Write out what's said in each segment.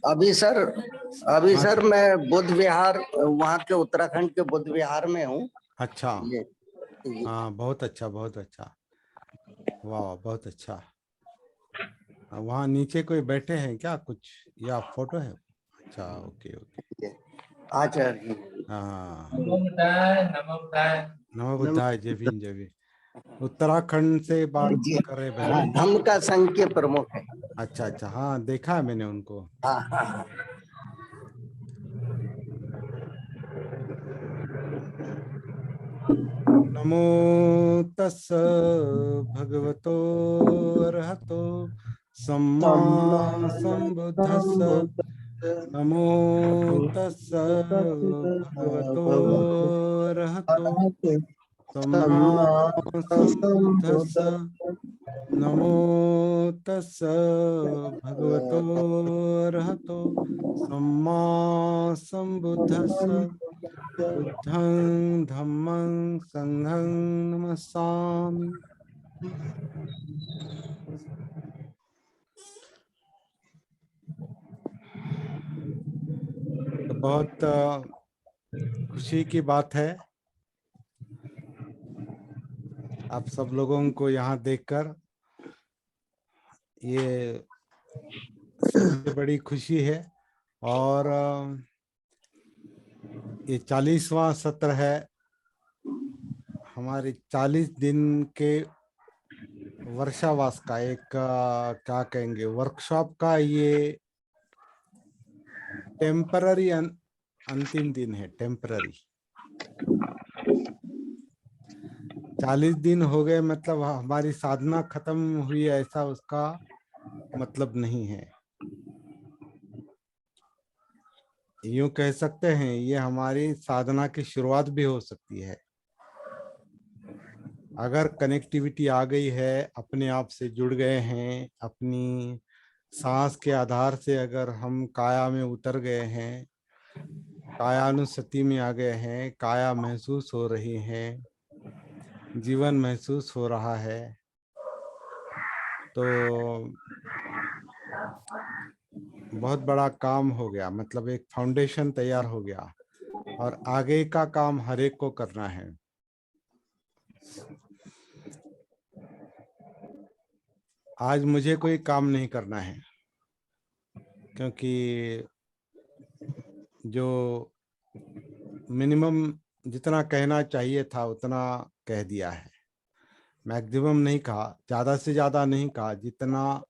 अभी सर अभी हाँ सर मैं बुद्ध विहार, वहाँ के उत्तराखंड के बुद्ध विहार में हूँ। अच्छा। ये हाँ बहुत अच्छा बहुत अच्छा। वाह बहुत अच्छा। वहाँ नीचे कोई बैठे हैं क्या कुछ, या फोटो है? अच्छा ओके ओके। ये आचार्य। हाँ। नमो बुद्धाय, नमो बुद्धाय। नमो बुद्धाय, जय भीम जय भीम। उत्तराखंड से बात जी कर रहे बहन हाँ, जी। धम्म का संघ के प्रमुख है। अच्छा अच्छा, हाँ देखा है मैंने उनको। हाँ हाँ हाँ। नमो तस् भगवतो अरहतो सम्मा संबुद्धस्स। नमो तस् भगवतो अरहतो सम्मा संबुद्धस्स। नमो तस् भगवतो अरहतो सम्मा संबुद्धस्स। बुद्धं धम्मं संघं नमस्सामि। तो बहुत खुशी की बात है आप सब लोगों को यहाँ देखकर। ये सबसे बड़ी खुशी है। और ये 40वां सत्र है हमारे 40 दिन के वर्षावास का, एक क्या कहेंगे, वर्कशॉप का। ये टेम्पररी अंतिम दिन है, टेम्पररी। 40 दिन हो गए मतलब हमारी साधना खत्म हुई ऐसा उसका मतलब नहीं है। यूं कह सकते हैं ये हमारी साधना की शुरुआत भी हो सकती है। अगर कनेक्टिविटी आ गई है, अपने आप से जुड़ गए हैं, अपनी सांस के आधार से अगर हम काया में उतर गए हैं, कायानुसति में आ गए हैं, काया महसूस हो रही है, जीवन महसूस हो रहा है, तो बहुत बड़ा काम हो गया। मतलब एक फाउंडेशन तैयार हो गया और आगे का काम हर एक को करना है। आज मुझे कोई काम नहीं करना है क्योंकि जो मिनिमम जितना कहना चाहिए था उतना कह दिया है। मैक्सिमम नहीं कहा, ज़्यादा से ज़्यादा नहीं कहा, जितना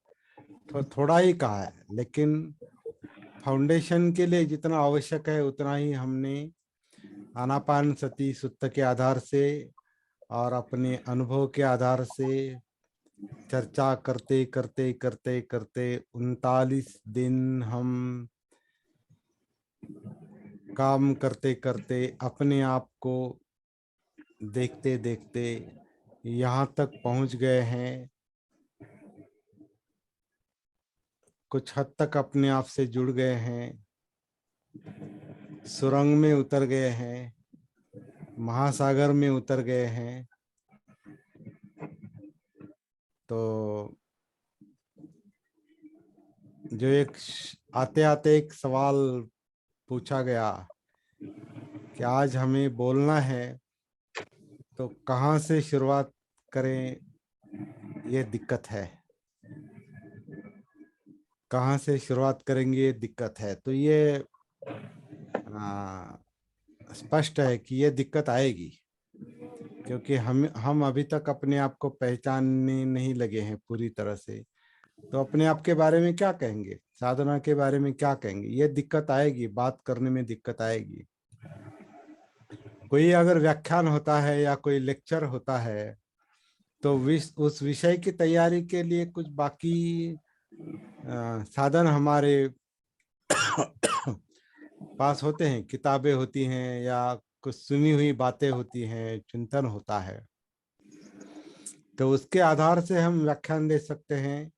थोड़ा ही कहा है, लेकिन फाउंडेशन के लिए जितना आवश्यक है उतना ही हमने आनापान सति सुत्त के आधार से और अपने अनुभव के आधार से चर्चा करते करते करते करते 39 दिन हम काम करते करते अपने आप को देखते देखते यहाँ तक पहुँच गए हैं। कुछ हद तक अपने आप से जुड़ गए हैं, सुरंग में उतर गए हैं, महासागर में उतर गए हैं। तो जो एक आते आते एक सवाल पूछा गया कि आज हमें बोलना है तो कहाँ से शुरुआत करें, ये दिक्कत है। कहाँ से शुरुआत करेंगे ये दिक्कत है। तो ये स्पष्ट है कि ये दिक्कत आएगी क्योंकि हम अभी तक अपने आप को पहचानने नहीं लगे हैं पूरी तरह से। तो अपने आप के बारे में क्या कहेंगे, साधना के बारे में क्या कहेंगे, ये दिक्कत आएगी, बात करने में दिक्कत आएगी। कोई अगर व्याख्यान होता है या कोई लेक्चर होता है तो उस विषय की तैयारी के लिए कुछ बाकी साधन हमारे पास होते हैं, किताबें होती हैं या कुछ सुनी हुई बातें होती हैं, चिंतन होता है। तो उसके आधार से हम व्याख्यान दे सकते हैं,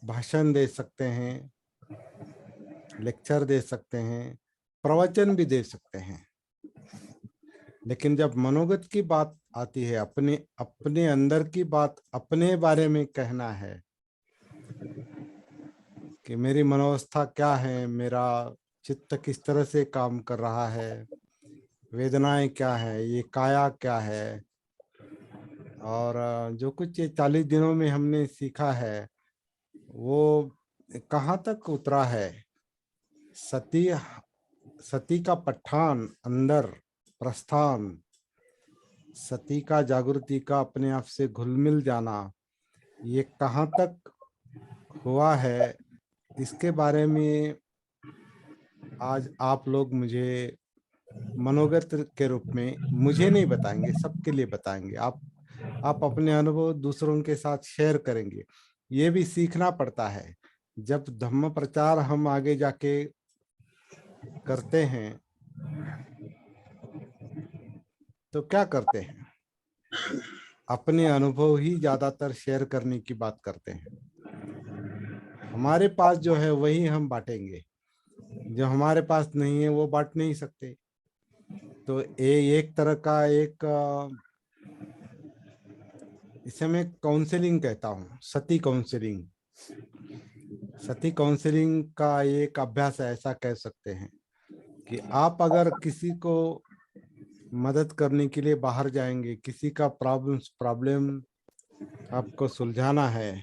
भाषण दे सकते हैं, लेक्चर दे सकते हैं, प्रवचन भी दे सकते हैं। लेकिन जब मनोगत की बात आती है, अपने अपने अंदर की बात, अपने बारे में कहना है, कि मेरी मनोवस्था क्या है, मेरा चित्त किस तरह से काम कर रहा है, वेदनाएं क्या है, ये काया क्या है। और जो कुछ ये 40 दिनों में हमने सीखा है वो कहाँ तक उतरा है। सती सती का पठान अंदर प्रस्थान, सती का जागृति का अपने आप से घुल मिल जाना, ये कहाँ तक हुआ है, इसके बारे में आज आप लोग मुझे मनोगत के रूप में, मुझे नहीं बताएंगे, सबके लिए बताएंगे। आप अपने अनुभव दूसरों के साथ शेयर करेंगे। ये भी सीखना पड़ता है। जब धम्म प्रचार हम आगे जाके करते हैं तो क्या करते हैं, अपने अनुभव ही ज्यादातर शेयर करने की बात करते हैं। हमारे पास जो है वही हम बांटेंगे, जो हमारे पास नहीं है वो बांट नहीं सकते। तो एक तरह का इसे मैं काउंसलिंग कहता हूँ, सती काउंसलिंग। सती काउंसलिंग का एक अभ्यास है, ऐसा कह सकते हैं कि आप अगर किसी को मदद करने के लिए बाहर जाएंगे, किसी का प्रॉब्लम आपको सुलझाना है,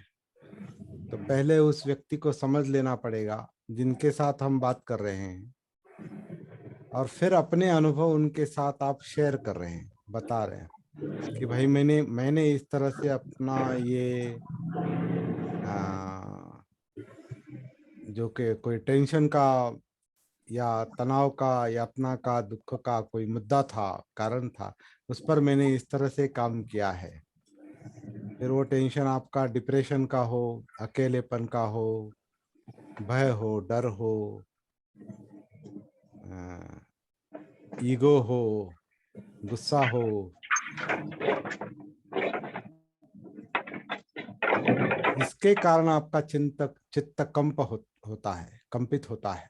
तो पहले उस व्यक्ति को समझ लेना पड़ेगा जिनके साथ हम बात कर रहे हैं, और फिर अपने अनुभव उनके साथ आप शेयर कर रहे हैं, बता रहे हैं कि भाई मैंने इस तरह से अपना ये जो कि कोई टेंशन का या तनाव का, यातना का, दुख का कोई मुद्दा था, कारण था, उस पर मैंने इस तरह से काम किया है। फिर वो टेंशन आपका डिप्रेशन का हो, अकेलेपन का हो, भय हो, डर हो, ईगो हो, गुस्सा हो, इसके कारण आपका चित्त होता है, कंपित होता है,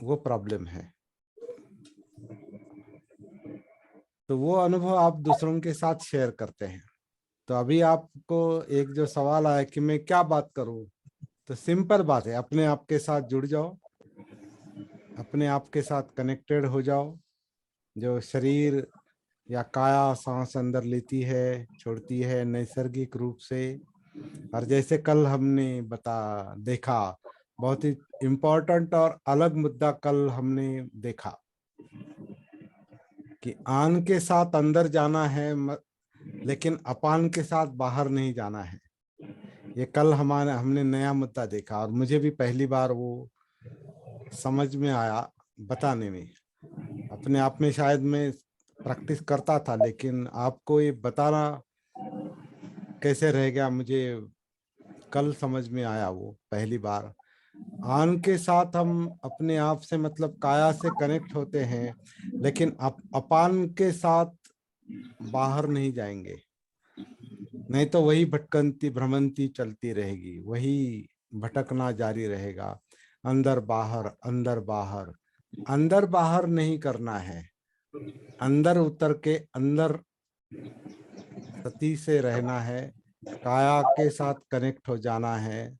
वो प्रॉब्लम है। तो वो अनुभव आप दूसरों के साथ शेयर करते हैं। तो अभी आपको एक जो सवाल आया कि मैं क्या बात करूं, तो सिंपल बात है, अपने आप के साथ जुड़ जाओ, अपने आप के साथ कनेक्टेड हो जाओ। जो शरीर या काया सांस अंदर लेती है, छोड़ती है नैसर्गिक रूप से। और जैसे कल हमने देखा, बहुत ही इम्पोर्टेंट और अलग मुद्दा कल हमने देखा कि आन के साथ अंदर जाना है, लेकिन अपान के साथ बाहर नहीं जाना है। ये कल हमने नया मुद्दा देखा, और मुझे भी पहली बार वो समझ में आया बताने में। अपने आप में शायद मैं प्रैक्टिस करता था, लेकिन आपको ये बताना कैसे रह गया, मुझे कल समझ में आया वो पहली बार। आन के साथ हम अपने आप से मतलब काया से कनेक्ट होते हैं, लेकिन अपान के साथ बाहर नहीं जाएंगे, नहीं तो वही भटकंती भ्रमंती चलती रहेगी, वही भटकना जारी रहेगा। अंदर बाहर, अंदर बाहर, अंदर बाहर नहीं करना है। अंदर उतर के अंदर सती से रहना है, काया के साथ कनेक्ट हो जाना है।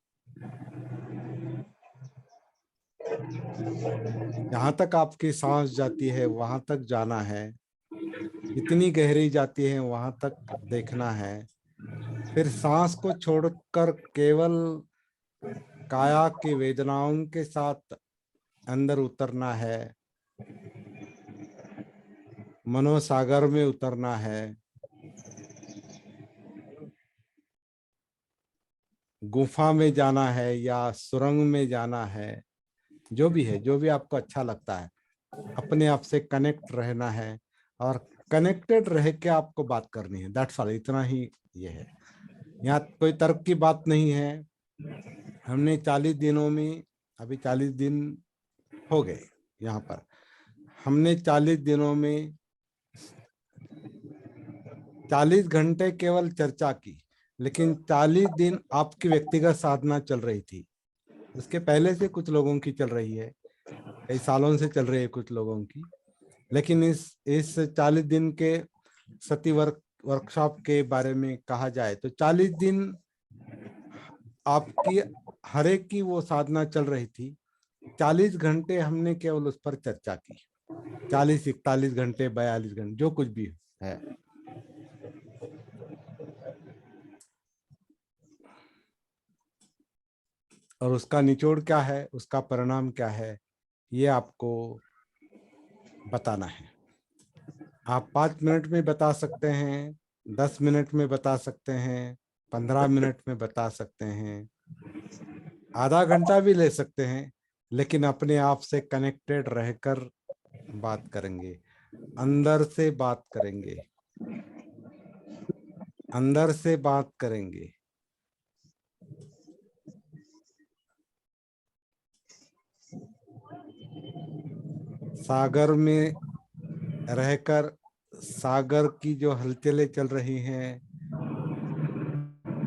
जहां तक आपकी सांस जाती है वहां तक जाना है, इतनी गहरी जाती है वहां तक देखना है। फिर सांस को छोड़कर केवल काया की वेदनाओं के साथ अंदर उतरना है, मनोसागर में उतरना है, गुफा में जाना है या सुरंग में जाना है, जो भी है, जो भी आपको अच्छा लगता है। अपने आप से कनेक्ट रहना है, और कनेक्टेड रह के आपको बात करनी है, दैट्स ऑल, इतना ही ये है। यहाँ कोई तर्क की बात नहीं है। हमने 40 दिनों में, अभी 40 दिन हो गए यहाँ पर, हमने 40 दिनों में 40 घंटे केवल चर्चा की, लेकिन 40 दिन आपकी व्यक्तिगत साधना चल रही थी। उसके पहले से कुछ लोगों की चल रही है, कई सालों से चल रही है कुछ लोगों की, लेकिन इस 40 दिन के सती वर्कशॉप के बारे में कहा जाए तो 40 दिन आपकी हर एक की वो साधना चल रही थी। 40 घंटे हमने केवल उस पर चर्चा की, 40, 41 घंटे, 42 घंटे, जो कुछ भी है। और उसका निचोड़ क्या है, उसका परिणाम क्या है, ये आपको बताना है। आप 5 मिनट में बता सकते हैं, 10 मिनट में बता सकते हैं, 15 मिनट में बता सकते हैं, आधा घंटा भी ले सकते हैं, लेकिन अपने आप से कनेक्टेड रहकर बात करेंगे, अंदर से बात करेंगे, अंदर से बात करेंगे। सागर में रहकर सागर की जो हलचलें चल रही हैं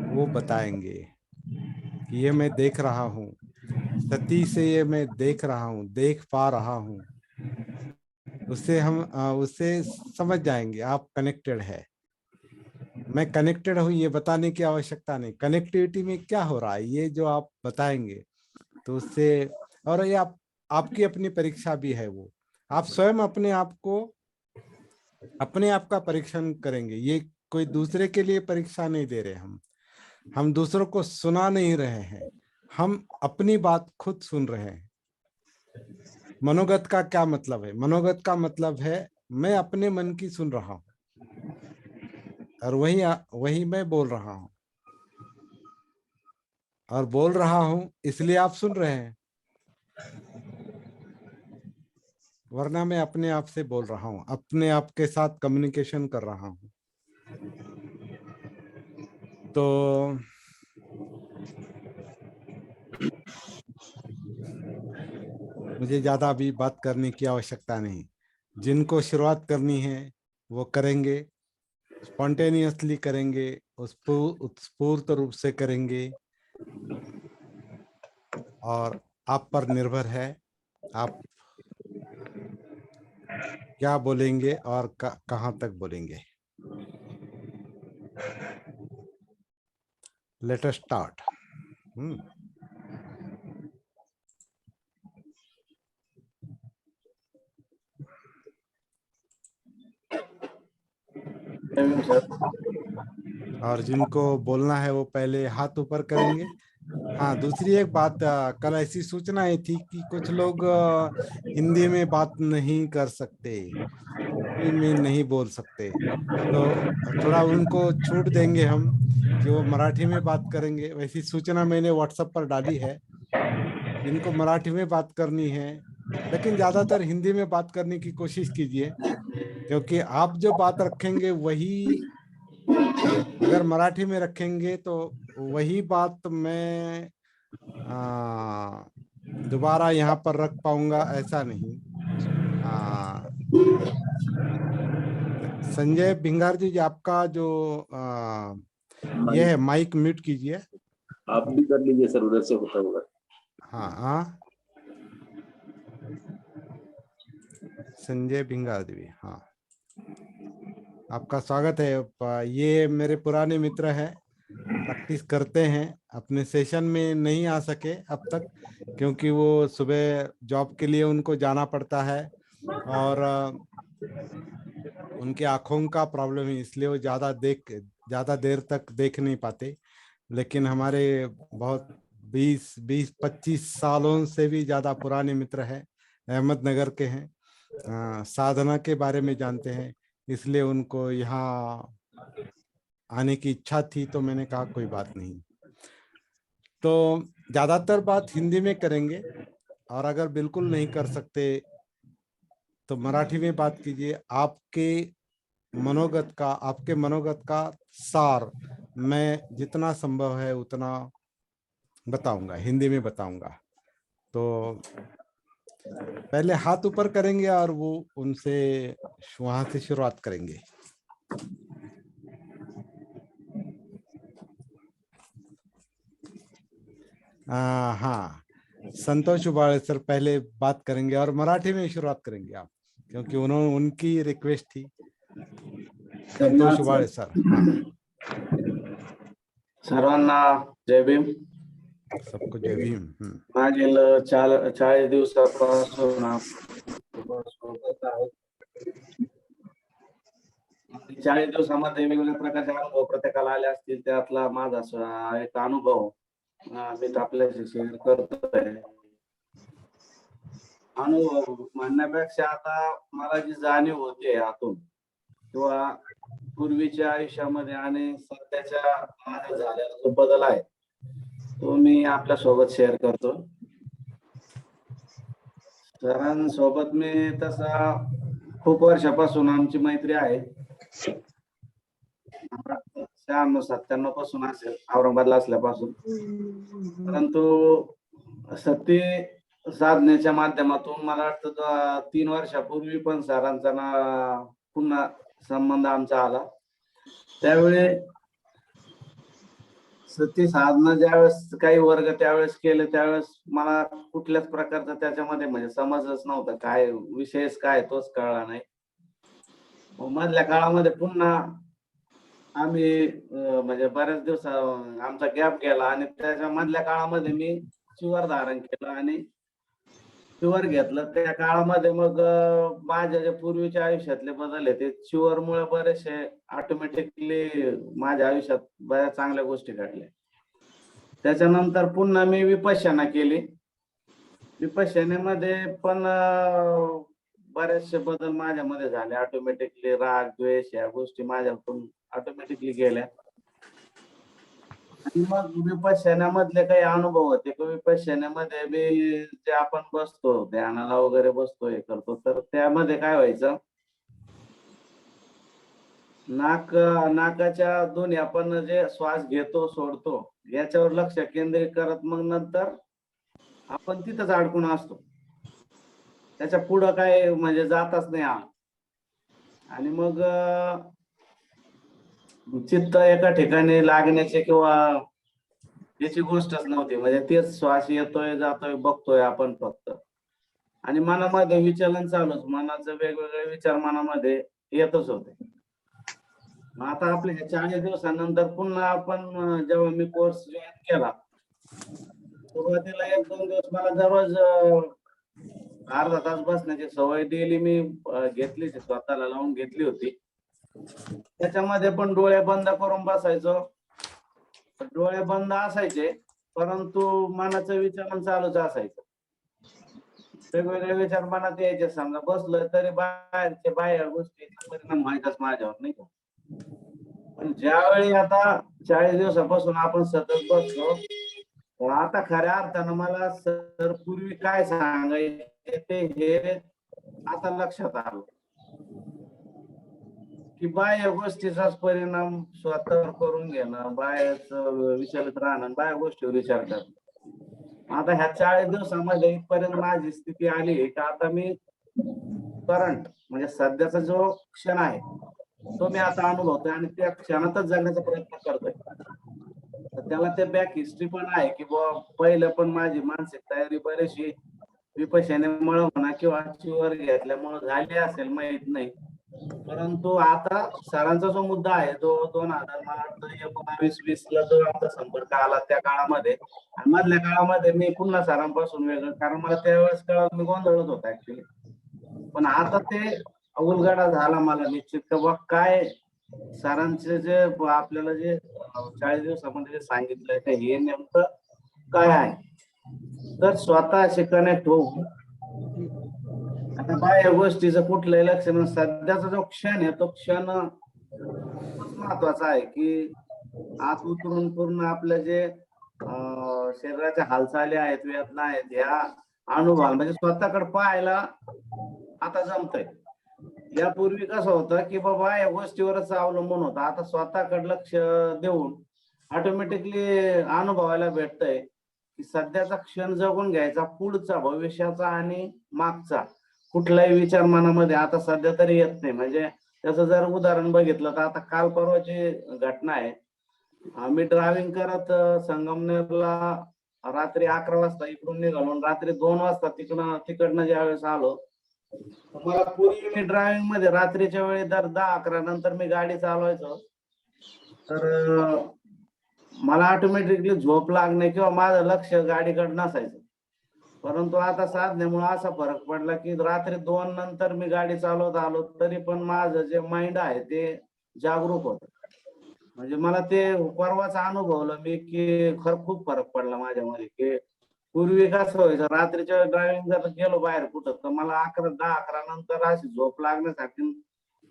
वो बताएंगे कि ये मैं देख रहा हूँ, सती से ये मैं देख रहा हूँ, देख पा रहा हूँ। उससे समझ जाएंगे आप कनेक्टेड है। मैं कनेक्टेड हूँ ये बताने की आवश्यकता नहीं, कनेक्टिविटी में क्या हो रहा है ये जो आप बताएंगे तो उससे। और ये आपकी अपनी परीक्षा भी है, वो आप स्वयं अपने आप का परीक्षण करेंगे। ये कोई दूसरे के लिए परीक्षा नहीं दे रहे हम दूसरों को सुना नहीं रहे हैं, हम अपनी बात खुद सुन रहे हैं। मनोगत का क्या मतलब है? मनोगत का मतलब है मैं अपने मन की सुन रहा हूं और वही मैं बोल रहा हूं, और बोल रहा हूं इसलिए आप सुन रहे हैं, वरना मैं अपने आप से बोल रहा हूं, अपने आप के साथ कम्युनिकेशन कर रहा हूं। तो मुझे ज्यादा अभी बात करने की आवश्यकता नहीं। जिनको शुरुआत करनी है वो करेंगे, स्पॉन्टेनियसली करेंगे, उत्स्फूर्त रूप से करेंगे, और आप पर निर्भर है आप क्या बोलेंगे और कहाँ तक बोलेंगे। Let us start. और जिनको बोलना है वो पहले हाथ ऊपर करेंगे। हाँ, दूसरी एक बात, कल ऐसी सूचना आई थी कि कुछ लोग हिंदी में बात नहीं कर सकते, हिंदी में नहीं बोल सकते, तो थोड़ा उनको छूट देंगे हम कि वो मराठी में बात करेंगे। वैसी सूचना मैंने व्हाट्सएप पर डाली है। जिनको मराठी में बात करनी है, लेकिन ज्यादातर हिंदी में बात करने की कोशिश कीजिए, क्योंकि आप जो बात रखेंगे वही अगर मराठी में रखेंगे तो वही बात मैं दोबारा यहाँ पर रख पाऊंगा, ऐसा नहीं। संजय भिंगार जी, आपका जो ये है माइक म्यूट कीजिए। आप भी कर लीजिए सर, उधर से होता होगा। हाँ हाँ, संजय भिंगार जी, हाँ, आपका स्वागत है। ये मेरे पुराने मित्र हैं, प्रैक्टिस करते हैं, अपने सेशन में नहीं आ सके अब तक क्योंकि वो सुबह जॉब के लिए उनको जाना पड़ता है, और उनके आँखों का प्रॉब्लम है, इसलिए वो ज़्यादा देर तक देख नहीं पाते। लेकिन हमारे बहुत 20-25 सालों से भी ज़्यादा पुराने मित्र हैं, अहमदनगर के हैं, साधना के बारे में जानते हैं, इसलिए उनको यहाँ आने की इच्छा थी, तो मैंने कहा कोई बात नहीं। तो ज़्यादातर बात हिंदी में करेंगे, और अगर बिल्कुल नहीं कर सकते तो मराठी में बात कीजिए। आपके मनोगत का सार मैं जितना संभव है उतना बताऊंगा, हिंदी में बताऊंगा। तो पहले हाथ ऊपर करेंगे और वो उनसे वहां से शुरुआत करेंगे। हाँ, संतोष उबाळे सर पहले बात करेंगे और मराठी में शुरुआत करेंगे आप, क्योंकि उनकी रिक्वेस्ट थी। संतोष उबाळे सर, हाँ। सर्वांना जय भीम। सबको जय भीम। मागील 40 दिवसापासून आपण सोबत आहोत. 40 दिवसामध्ये वेगवेगळ्या प्रकारचे अनुभव प्रत्येकाला आले असतील. त्यातला माझा एक अनुभव मी आपल्याशी शेअर करतोय. अनुभव म्हणण्यापेक्षा आता मला जी जाणीव होते आतून किंवा पूर्वीच्या आयुष्यामध्ये आणि सध्याच्या माझ्या झालेला जो बदल आहे तो मी आपल्या सोबत शेअर करतो. सरांसोबत मी तसा खूप वर्षापासून आमची मैत्री आहे. 96-97 पासून असेल, औरंगाबादला असल्यापासून. परंतु सत्य साधनेच्या माध्यमातून मला वाटतं 3 वर्षापूर्वी पण सरांचा पुन्हा संबंध आमचा आला. त्यावेळी सती साधना ज्यावेळेस काही वर्ग त्यावेळेस केले त्यावेळेस मला कुठल्याच प्रकारचा त्याच्यामध्ये म्हणजे समजच नव्हता. काय विषयच काय तोच कळला नाही. मधल्या काळामध्ये पुन्हा आम्ही म्हणजे बऱ्याच दिवस आमचा गॅप गेला आणि त्याच्या मधल्या काळामध्ये मी चिवर धारण केलं आणि चिवर घेतलं. त्या काळामध्ये मग माझ्या जे पूर्वीच्या आयुष्यातले बदल आहे ते चिवरमुळे बरेचसे ऑटोमॅटिकली माझ्या आयुष्यात बऱ्याच चांगल्या गोष्टी घडल्या. त्याच्यानंतर पुन्हा मी विपश्यना केली. विपश्यनेमध्ये पण बरेचसे बदल माझ्यामध्ये झाले. ऑटोमॅटिकली राग द्वेष या गोष्टी माझ्याकडून ऑटोमॅटिकली गेल्या. आणि मग विपश्यनामधले काही अनुभव होते की विपश्यनेमध्ये मी जे आपण बसतो ध्यानाला वगैरे बसतो हे करतो तर त्यामध्ये काय व्हायचं नाकाच्या दोन्ही आपण जे श्वास घेतो सोडतो याच्यावर लक्ष केंद्रित करत मग नंतर आपण तिथंच अडकून असतो. त्याच्या पुढं काय म्हणजे जातच नाही आणि मग चित्त एका ठिकाणी लागण्याचे किंवा याची गोष्टच नव्हती. म्हणजे तेच श्वास येतोय जातोय बघतोय आपण फक्त आणि मनामध्ये विचलन चालूच. मनाचे वेगवेगळे विचार मनामध्ये येतच होते. आता आपल्या 40 दिवसानंतर पुन्हा आपण जेव्हा मी कोर्स जॉईन केला सुरुवातीला 1-2 दिवस मला दररोज अर्धा तास बसण्याची सवय डेली मी घेतली स्वतःला लावून घेतली होती. त्याच्यामध्ये पण डोळे बंद करून बसायचो. डोळे बंद असायचे परंतु मनाचं विचारण चालूच असायचं. वेगवेगळे विचार मनात यायचे. समजा बसलोय तरी बाहेर गोष्टीचा परिणाम व्हायचाच माझ्यावर नाही का. पण ज्यावेळी आता 40 दिवसापासून आपण सतत बसलो आता खऱ्या अर्थानं मला सर पूर्वी काय सांगायचे ते हे आता लक्षात आलं की बाह्य गोष्टीचाच परिणाम स्वतःवर करून घेणं बाहेरच विचारत राहणं बाह्य गोष्टीवर विचार करणं. आता ह्या 40 दिवसामध्ये इथपर्यंत माझी स्थिती आली की आता मी करंट म्हणजे सध्याचा जो क्षण आहे तो मी आता अनुभवतोय आणि त्या क्षणातच जगण्याचा प्रयत्न करतोय. त्याला ते बॅक हिस्ट्री पण आहे की पहिलं पण माझी मानसिक तयारी बरीचशी विपश्यनेमुळे म्हणा किंवा चिवर घेतल्यामुळे झाली असेल माहित नाही. परंतु आता सरांचा जो मुद्दा आहे तो 2019-20 ला जो आमचा संपर्क आला त्या काळामध्ये आणि मधल्या काळामध्ये मी पुन्हा सरांपासून वेगळं कारण मला त्यावेळेस काळात मी गोंधळत होता ऍक्च्युली. पण आता ते उलगडा झाला मला निश्चित का काय सरांचे जे आपल्याला जे 40 दिवसामध्ये जे सांगितलंय ते हे नेमकं काय आहे. तर स्वतःशी कनेक्ट होऊन आता बाह्य गोष्टीचं कुठलंही लक्षण सध्याचा जो क्षण आहे तो क्षण महत्वाचा आहे की आत उतरून पूर्ण आपल्या जे शरीराच्या हालचाली आहेत वेदना आहेत ह्या अनुभव म्हणजे स्वतःकडे पाहायला आता जमतंय. यापूर्वी कसं होतं की बाबा या गोष्टीवरच अवलंबून होतं. आता स्वतःकडे लक्ष देऊन ऑटोमॅटिकली अनुभवायला भेटतंय की सध्याचा क्षण जगून घ्यायचा पुढचा भविष्याचा आणि मागचा कुठलाही विचार मनामध्ये आता सध्या तरी येत नाही. म्हणजे त्याचं जर उदाहरण बघितलं तर आता काल परवाची घटना आहे. मी ड्रायव्हिंग करत संगमनेरला रात्री 11 वाजता इकडून निघालो रात्री 2 वाजता तिकडनं ज्यावेळेस आलो मला पूर्वी मी ड्रायव्हिंग मध्ये रात्रीच्या वेळी दर 10-11 नंतर मी गाडी चालवायचो तर मला ऑटोमॅटिकली झोप लागणे किंवा माझं लक्ष गाडीकडे नसायचं. परंतु आता साधनेमुळे असा फरक पडला की रात्री 2 नंतर मी गाडी चालवत आलो तरी पण माझं जे माइंड आहे ते जागरूक होतं. म्हणजे मला ते परवाच अनुभवलं मी की खूप फरक पडला माझ्यामध्ये की पूर्वी कसं व्हायचं रात्रीच्या ड्रायव्हिंग जर गेलो बाहेर कुठं तर मला 10-11 नंतर अशी झोप लागण्यासाठी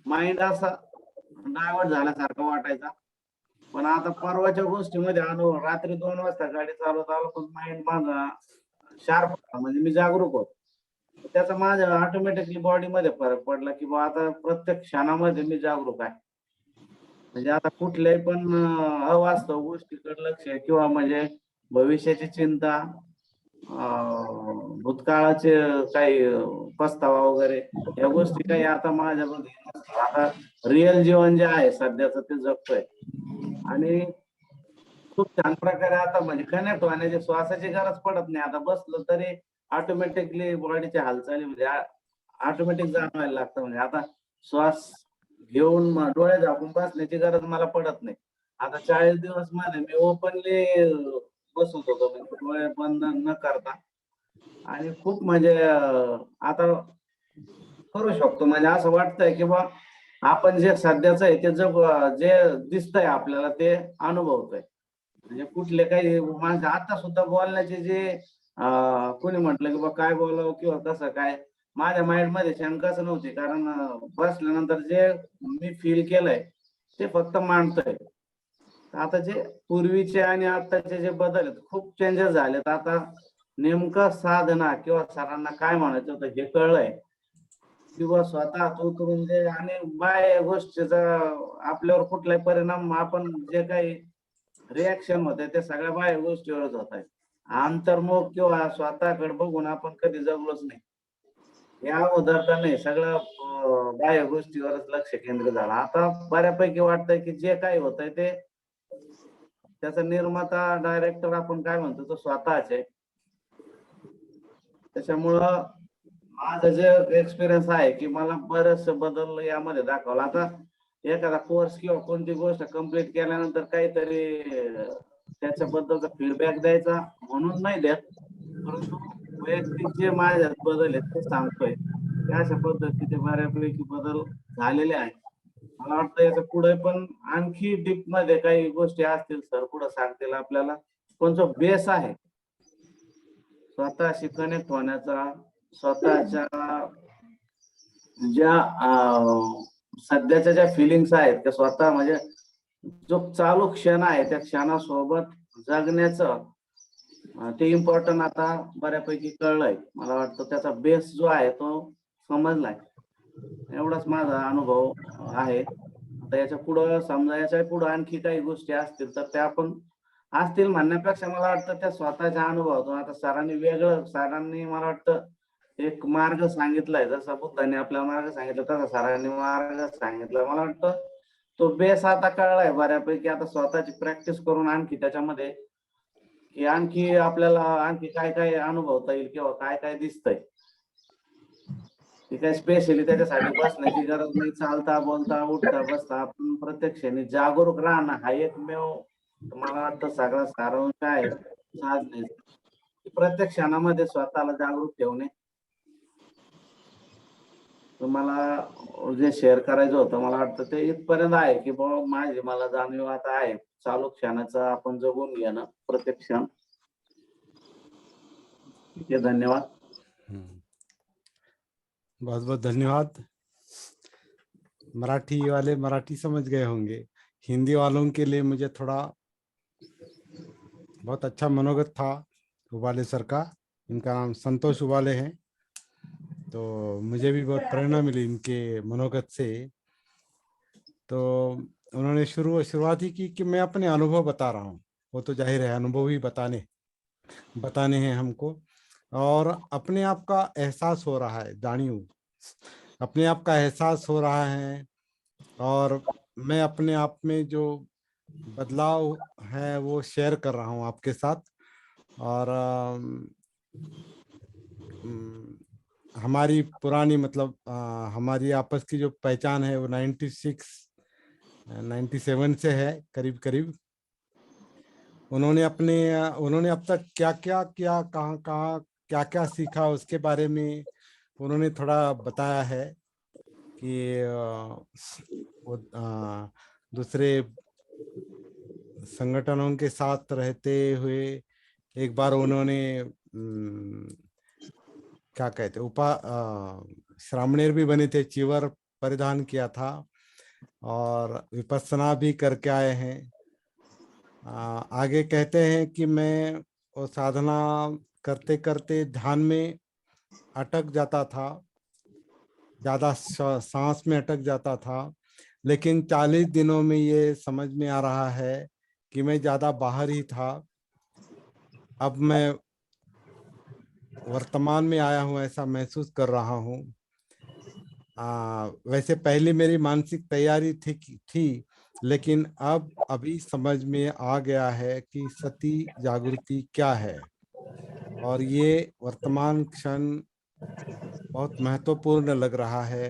माइंड असा डायव्हर्ट झाल्यासारखा वाटायचा. पण आता परवाच्या गोष्टीमध्ये अनुभव रात्री 2 वाजता गाडी चालवत आलो पण माइंड माझा शार्प होता म्हणजे मी जागरूक होतो. त्याचा माझ्या ऑटोमॅटिकली बॉडीमध्ये फरक पडला की बा आता प्रत्येक क्षणामध्ये मी जागरूक आहे. म्हणजे आता कुठल्याही पण अवास्तव गोष्टीकडे लक्ष आहे किंवा म्हणजे भविष्याची चिंता, भूतकाळाचे काही पस्तावा वगैरे या गोष्टी काही आता माझ्यामध्ये नसतात. आता रिअल जीवन जे आहे सध्याचं ते जगतोय आणि खूप छान प्रकारे आता म्हणजे कनेक्ट होण्याची श्वासाची गरज पडत नाही. आता बसलो तरी ऑटोमॅटिकली बॉडीच्या हालचाली म्हणजे ऑटोमॅटिक जाणवायला लागतं. म्हणजे आता श्वास घेऊन डोळे झाकून बसण्याची गरज मला पडत नाही. आता 40 दिवस मध्ये मी ओपनली बसत होतो म्हणजे डोळे बंद न करता आणि खूप म्हणजे आता करू शकतो. म्हणजे असं वाटतंय की बा आपण जे सध्याच आहे ते जे दिसतंय आपल्याला ते अनुभवतोय. म्हणजे कुठले काही माणसं आता सुद्धा बोलण्याचे जे कोणी म्हटलं की बा काय बोलावं किंवा कसं काय माझ्या माइंड मध्ये शंकाच नव्हती. कारण बसल्यानंतर जे मी फील केलंय ते फक्त मांडतोय. आता जे पूर्वीचे आणि आताचे जे बदल आहेत खूप चेंजेस झालेत. आता नेमकं साधना किंवा सरांना काय म्हणायचं होतं हे कळलंय किंवा स्वतः उतरून जे आणि बाह्य गोष्टीचा आपल्यावर कुठलाही परिणाम आपण जे काही रिॲक्शन होते ते सगळ्या बाह्य गोष्टीवरच होत आहे. अंतर्मुख किंवा स्वतःकडे बघून आपण कधी जगलोच नाही. या उदाहरण नाही सगळं बाह्य गोष्टीवरच लक्ष केंद्रित झालं. आता बऱ्यापैकी वाटतंय की जे काही होतंय ते त्याचा निर्माता डायरेक्टर आपण काय म्हणतो तो स्वतःच आहे. त्याच्यामुळं माझं जे एक्सपिरियन्स आहे की मला बरेचसे बदल यामध्ये दाखवला. आता एखादा कोर्स किंवा कोणती गोष्ट कम्प्लीट केल्यानंतर काहीतरी त्याच्याबद्दलचा फीडबॅक द्यायचा म्हणून नाही देत, परंतु वैयक्तिक जे माझ्यात बदल आहेत ते सांगतोय. अशा पद्धतीचे बऱ्यापैकी बदल झालेले आहेत. मला वाटतं याच्या पुढे पण आणखी डीप मध्ये काही गोष्टी असतील सर पुढे सांगतील आपल्याला. पण जो बेस आहे स्वतःशी कनेक्ट होण्याचा, स्वतःच्या ज्या सध्याच्या ज्या फिलिंग्स आहेत त्या स्वतः म्हणजे जो चालू क्षण आहे त्या क्षणासोबत जगण्याचं ते इम्पॉर्टंट आता बऱ्यापैकी कळलंय. मला वाटतं त्याचा बेस जो आहे तो समजलाय. एवढाच माझा अनुभव आहे. आता याच्या पुढं समजा याच्या पुढं आणखी काही गोष्टी असतील तर त्या पण असतील म्हणण्यापेक्षा मला वाटतं त्या स्वतःच्या अनुभवातून आता सरांनी मला वाटतं एक मार्ग सांगितलाय. जसा बुद्धाने आपल्याला मार्ग सांगितला तसा सरांनी मार्ग सांगितला. मला वाटतं तो बेस आता कळलाय बऱ्यापैकी. आता स्वतःची प्रॅक्टिस करून आणखी त्याच्यामध्ये की आणखी आपल्याला आणखी काय काय अनुभवता येईल किंवा काय काय दिसतंय ते काय स्पेशली त्याच्यासाठी बसण्याची गरज नाही. चालता बोलता उठता बसता आपण प्रत्येक क्षणी जागरूक राहणं हा एकमेव मला वाटतं सगळा सारांश आहे साधनेचा. प्रत्येक क्षणामध्ये स्वतःला जागरूक ठेवणे. तुम्हाला जे शेअर करायचं होतं मला वाटतं ते इथपर्यंत आहे की बाबा माझी मला जाणीव आता आहे चालू क्षणाचं आपण जगून घेणं प्रत्येक क्षण. ठीक आहे, धन्यवाद. बहुत बहुत धन्यवाद। मराठी वाले मराठी समझ गए होंगे, हिंदी वालों के लिए मुझे थोड़ा बहुत अच्छा मनोगत था उबाले सर का। इनका नाम संतोष उबाले हैं, तो मुझे भी बहुत प्रेरणा मिली इनके मनोगत से। तो उन्होंने शुरुआत ही की कि मैं अपने अनुभव बता रहा हूँ। वो तो जाहिर है अनुभव ही बताने हैं हमको, और अपने आप का एहसास हो रहा है, जानियो अपने आप का एहसास हो रहा है। और मैं अपने आप में जो बदलाव है वो शेयर कर रहा हूँ आपके साथ। और हमारी पुरानी मतलब हमारी आपस की जो पहचान है वो 97 से है करीब करीब। उन्होंने अब तक क्या क्या किया, कहाँ कहाँ क्या क्या सीखा, उसके बारे में उन्होंने थोड़ा बताया है कि वो दूसरे संगठनों के साथ रहते हुए एक बार उन्होंने क्या कहते श्रामणेर भी बने थे, चीवर परिधान किया था और विपස්සना भी करके आए हैं। आगे कहते हैं कि मैं वो साधना करते करते ध्यान में अटक जाता था, ज्यादा सांस में अटक जाता था, लेकिन 40 दिनों में ये समझ में आ रहा है कि मैं ज्यादा बाहर ही था। अब मैं वर्तमान में आया हूँ ऐसा महसूस कर रहा हूँ। वैसे पहले मेरी मानसिक तैयारी थी, लेकिन अब अभी समझ में आ गया है कि सती जागृति क्या है, और ये वर्तमान क्षण बहुत महत्वपूर्ण लग रहा है।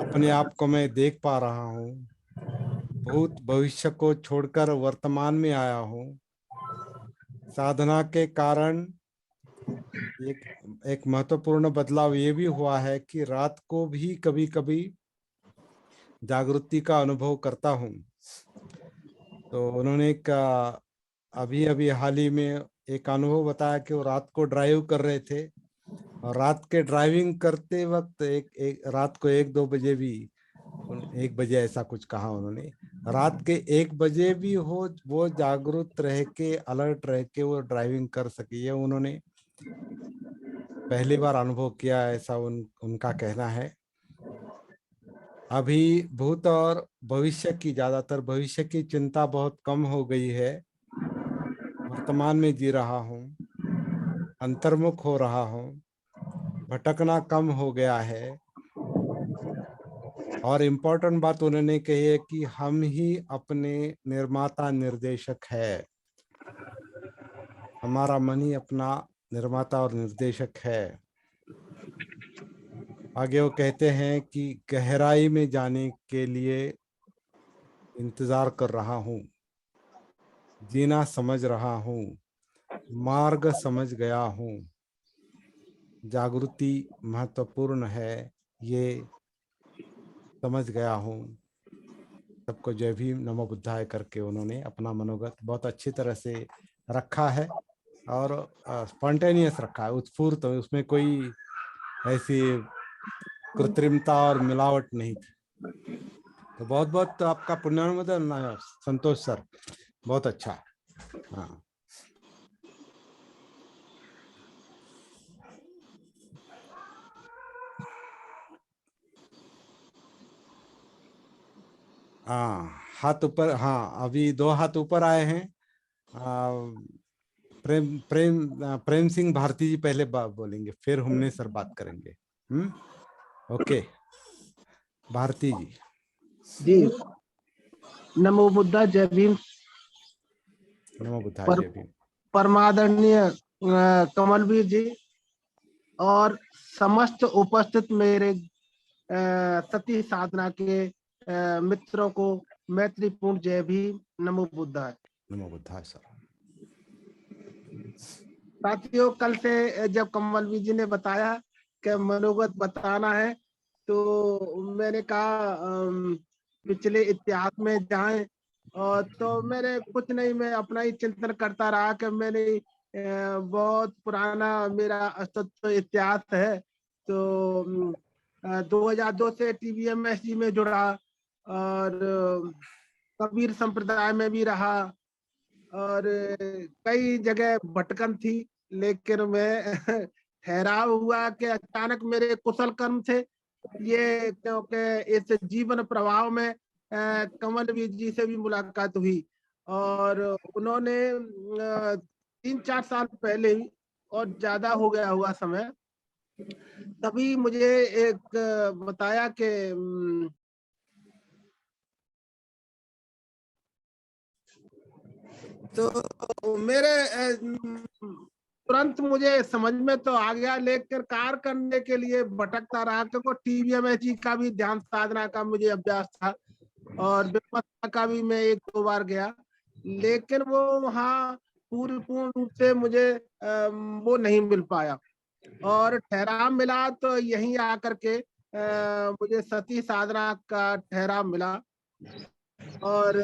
अपने आप को मैं देख पा रहा हूँ, भूत भविष्य को छोड़कर वर्तमान में आया हूँ। साधना के कारण एक एक महत्वपूर्ण बदलाव ये भी हुआ है कि रात को भी कभी कभी जागृति का अनुभव करता हूँ। तो उन्होंने अभी अभी हाल ही में एक अनुभव बताया कि वो रात को ड्राइव कर रहे थे, और रात के ड्राइविंग करते वक्त एक रात को 1-2 बजे भी, 1 बजे ऐसा कुछ कहा उन्होंने, रात के 1 बजे भी हो वो जागरूक रह के, अलर्ट रह के वो ड्राइविंग कर सके, ये उन्होंने पहली बार अनुभव किया, ऐसा उनका कहना है। अभी भूत और भविष्य की, ज्यादातर भविष्य की चिंता बहुत कम हो गई है। वर्तमान में जी रहा हूँ, अंतर्मुख हो रहा हूँ, भटकना कम हो गया है। और इम्पोर्टेंट बात उन्होंने कही है कि हम ही अपने निर्माता निर्देशक है, हमारा मन ही अपना निर्माता और निर्देशक है। आगे वो कहते हैं कि गहराई में जाने के लिए इंतजार कर रहा हूँ, जीना समझ रहा हूँ, मार्ग समझ गया हूँ, जागृति महत्वपूर्ण है, ये समझ गया हूँ। सबको जय भीम, नमो बुद्धाय करके उन्होंने अपना मनोगत बहुत अच्छी तरह से रखा है, और स्पॉन्टेनियस रखा है, उत्स्फूर्त, उसमें कोई ऐसी कृत्रिमता और मिलावट नहीं थी। तो बहुत बहुत आपका पुण्यनुमोदन संतोष सर, बहुत अच्छा। हाँ, हाथ ऊपर, हाँ अभी 2 हाथ ऊपर आए हैं। प्रेम प्रेम प्रेम सिंह भारती जी पहले बोलेंगे, फिर हमने सर बात करेंगे। ओके, भारती जी। जी, नमो बुद्धा, जय भीम। नमो बुद्धाय, जय भीम। परमादरणीय कमलवीर जी और समस्त उपस्थित मेरे सती साधना के मित्रों को मैत्रीपूर्ण जय भीम, नमो बुद्धाय। नमो बुद्धाय सर। साथियों, कल से जब कमलवीर जी ने बताया कि मनोगत बताना है, तो मैंने कहा पिछले इतिहास में जाएं, और तो मैंने कुछ नहीं, मैं अपना ही चिंतन करता रहा कि मैंने बहुत पुराना मेरा अस्तित्व इतिहास है। तो 2002 से TBMSG में जुड़ा, और कबीर संप्रदाय में भी रहा, और कई जगह भटकन थी, लेकिन मैं ठहराव हुआ कि अचानक मेरे कुशल कर्म थे ये, क्योंकि इस जीवन प्रवाह में कमलवीर जी से भी मुलाकात हुई, और उन्होंने 3-4 साल पहले ही, और ज्यादा हो गया हुआ समय, तभी मुझे एक बताया कि तो मेरे तुरंत मुझे समझ में तो आ गया, लेकिन कार्य करने के लिए भटकता रहा, क्योंकि TBMSG का भी ध्यान साधना का मुझे अभ्यास था, और विपस्सना का भी मैं 1-2 बार गया, लेकिन वो वहाँ पूर्ण रूप से मुझे वो नहीं मिल पाया। और ठहराव मिला तो यहीं आकर के मुझे सती साधना का ठहराव मिला। और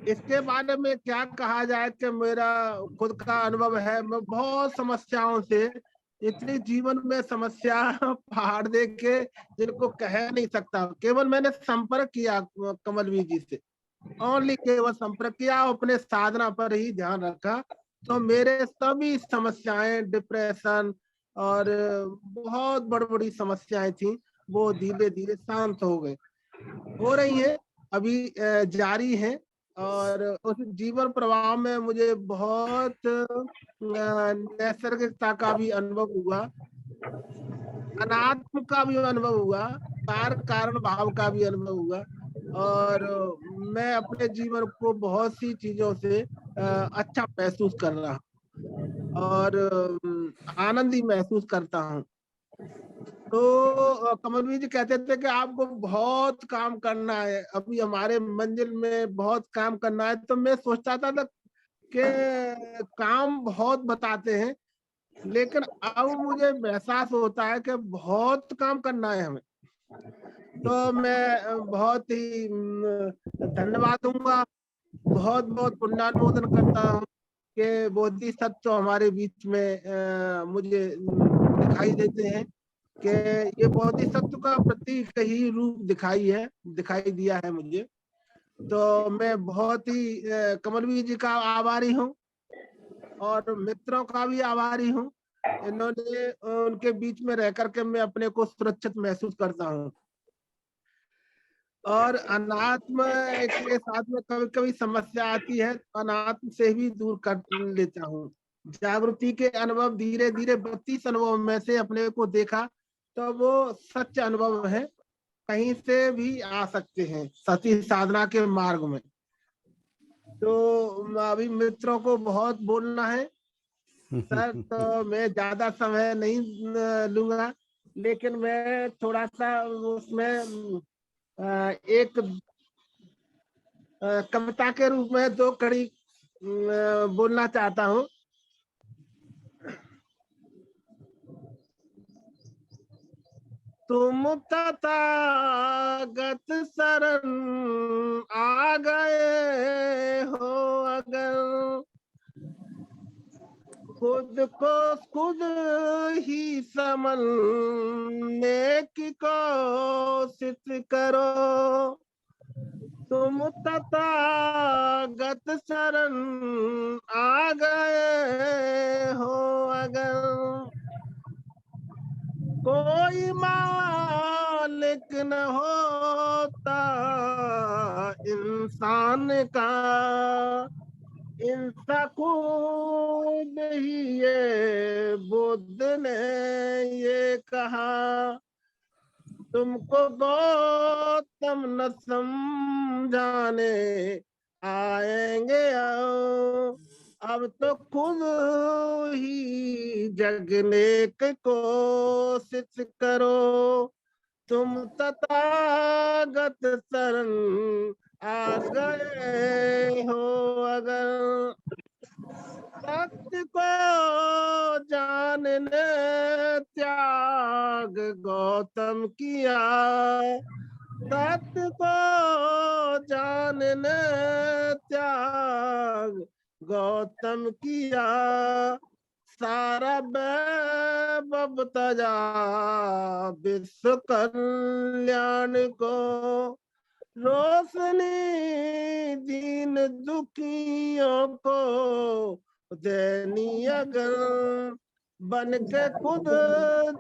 इसके बारे में क्या कहा जाए कि मेरा खुद का अनुभव है। मैं बहुत समस्याओं से, इतनी जीवन में समस्या पहाड़ देख के जिनको कह नहीं सकता। केवल मैंने संपर्क किया कमलवीर जी से, ओनली केवल संपर्क किया, अपने साधना पर ही ध्यान रखा, तो मेरे सभी समस्याएं, डिप्रेशन और बहुत बड़ी बड़ी समस्याएं थी, वो धीरे धीरे शांत हो रही है, अभी जारी है। और उस जीवन प्रवाह में मुझे बहुत नैसर्गिकता का भी अनुभव हुआ, अनात्म का भी अनुभव हुआ, कारण भाव का भी अनुभव हुआ। और मैं अपने जीवन को बहुत सी चीजों से अच्छा महसूस कर रहा हूँ और आनंदी महसूस करता हूँ। तो कमलवीर जी कहते थे कि आपको बहुत काम करना है, अभी हमारे मंजिल में बहुत काम करना है। तो मैं सोचता था कि काम बहुत बताते हैं, लेकिन अब मुझे एहसास होता है कि बहुत काम करना है हमें। तो मैं बहुत ही धन्यवाद दूंगा, बहुत बहुत पुण्यानुमोदन करता हूँ कि बोधिसत्व हमारे बीच में मुझे दिखाई देते हैं, कि ये बोधिसत्व का प्रतीक ही रूप दिखाई दिया है मुझे। तो मैं बहुत ही कमलवीर जी का आभारी हूँ और मित्रों का भी आभारी हूँ। इन्होंने उनके बीच में रह करके मैं अपने को सुरक्षित महसूस करता हूँ। और अनात्म के साथ में कभी कभी समस्या आती है, तो अनात्म से भी दूर कर लेता हूँ। जागृति के अनुभव धीरे धीरे 32 अनुभव में से अपने को देखा, तो वो सच्चे अनुभव है, कहीं से भी आ सकते हैं सती साधना के मार्ग में। तो अभी मित्रों को बहुत बोलना है सर, तो मैं ज्यादा समय नहीं लूंगा, लेकिन मैं थोड़ा सा उसमें एक कविता के रूप में 2 कड़ी बोलना चाहता हूँ। तुम तथागत शरण आ गए हो अगर, खुद को खुद ही समझने की कोशिश करो। तुम तथागत शरण आ गए हो अगर, कोई मालिक न होता इंसान का, इंसा खुद ही ये बुद्ध ने ये कहा। तुमको गौतम न समझाने आएंगे आओ, अब तो खुद ही जगने की कोशिश करो। तुम तथागत शरण आ गए हो अगर, सत्य को जानने त्याग गौतम किया, सत्य को जानने त्याग गौतम किया। सारा वैभव तजा विश्व कल्याण को, रोशनी दीन दुखियों को देनी अगर, बन के खुद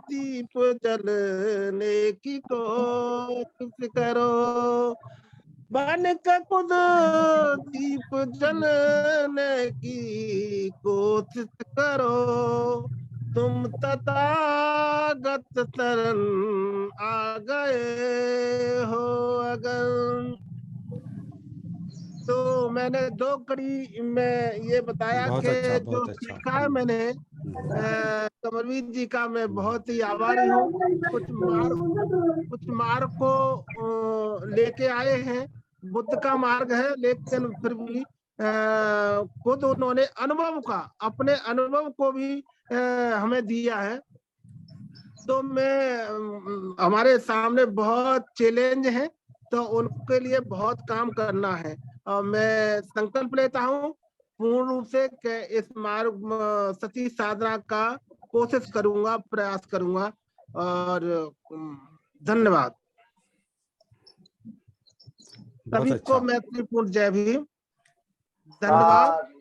दीप जलने की कोशिश करो। बन के खुद दीप जलने की कोशिश करो। तुम तथागत शरण आ गए हो अगर। तो मैंने 2 कड़ी में ये बताया बहुत कि अच्छा, जो बहुत अच्छा। सीखा है मैंने कमलवीर जी का, मैं बहुत ही आभारी हूँ। कुछ मार्ग को लेके आए हैं, बुद्ध का मार्ग है, लेकिन फिर भी खुद उन्होंने अनुभव का, अपने अनुभव को भी हमें दिया है। तो हमारे सामने बहुत चैलेंज है, तो उनके लिए बहुत काम करना है। और मैं संकल्प लेता हूँ पूर्ण रूप से कि इस मार्ग सती साधना का कोशिश करूंगा, प्रयास करूंगा। और धन्यवाद बहुत सभी अच्छा। को, मैत्रीपूर्ण जय भीम, धन्यवाद।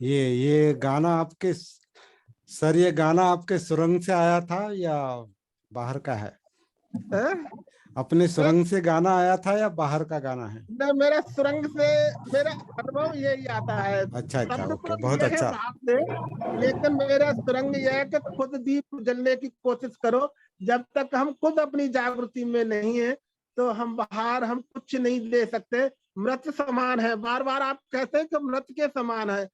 ये गाना आपके सर, ये गाना आपके सुरंग से आया था या बाहर का है? अपने सुरंग से गाना आया था या बाहर का गाना है? न, मेरा सुरंग से मेरा अनुभव यही आता है। अच्छा अच्छा, शब्द ओके, तो बहुत मिले हैं अच्छा। बाहर से, लेकिन मेरा सुरंग यह है कि खुद दीप जलने की कोशिश करो। जब तक हम खुद अपनी जागृति में नहीं है, तो हम बाहर हम कुछ नहीं दे सकते। मृत समान है, बार बार आप कहते हैं कि मृत के समान है,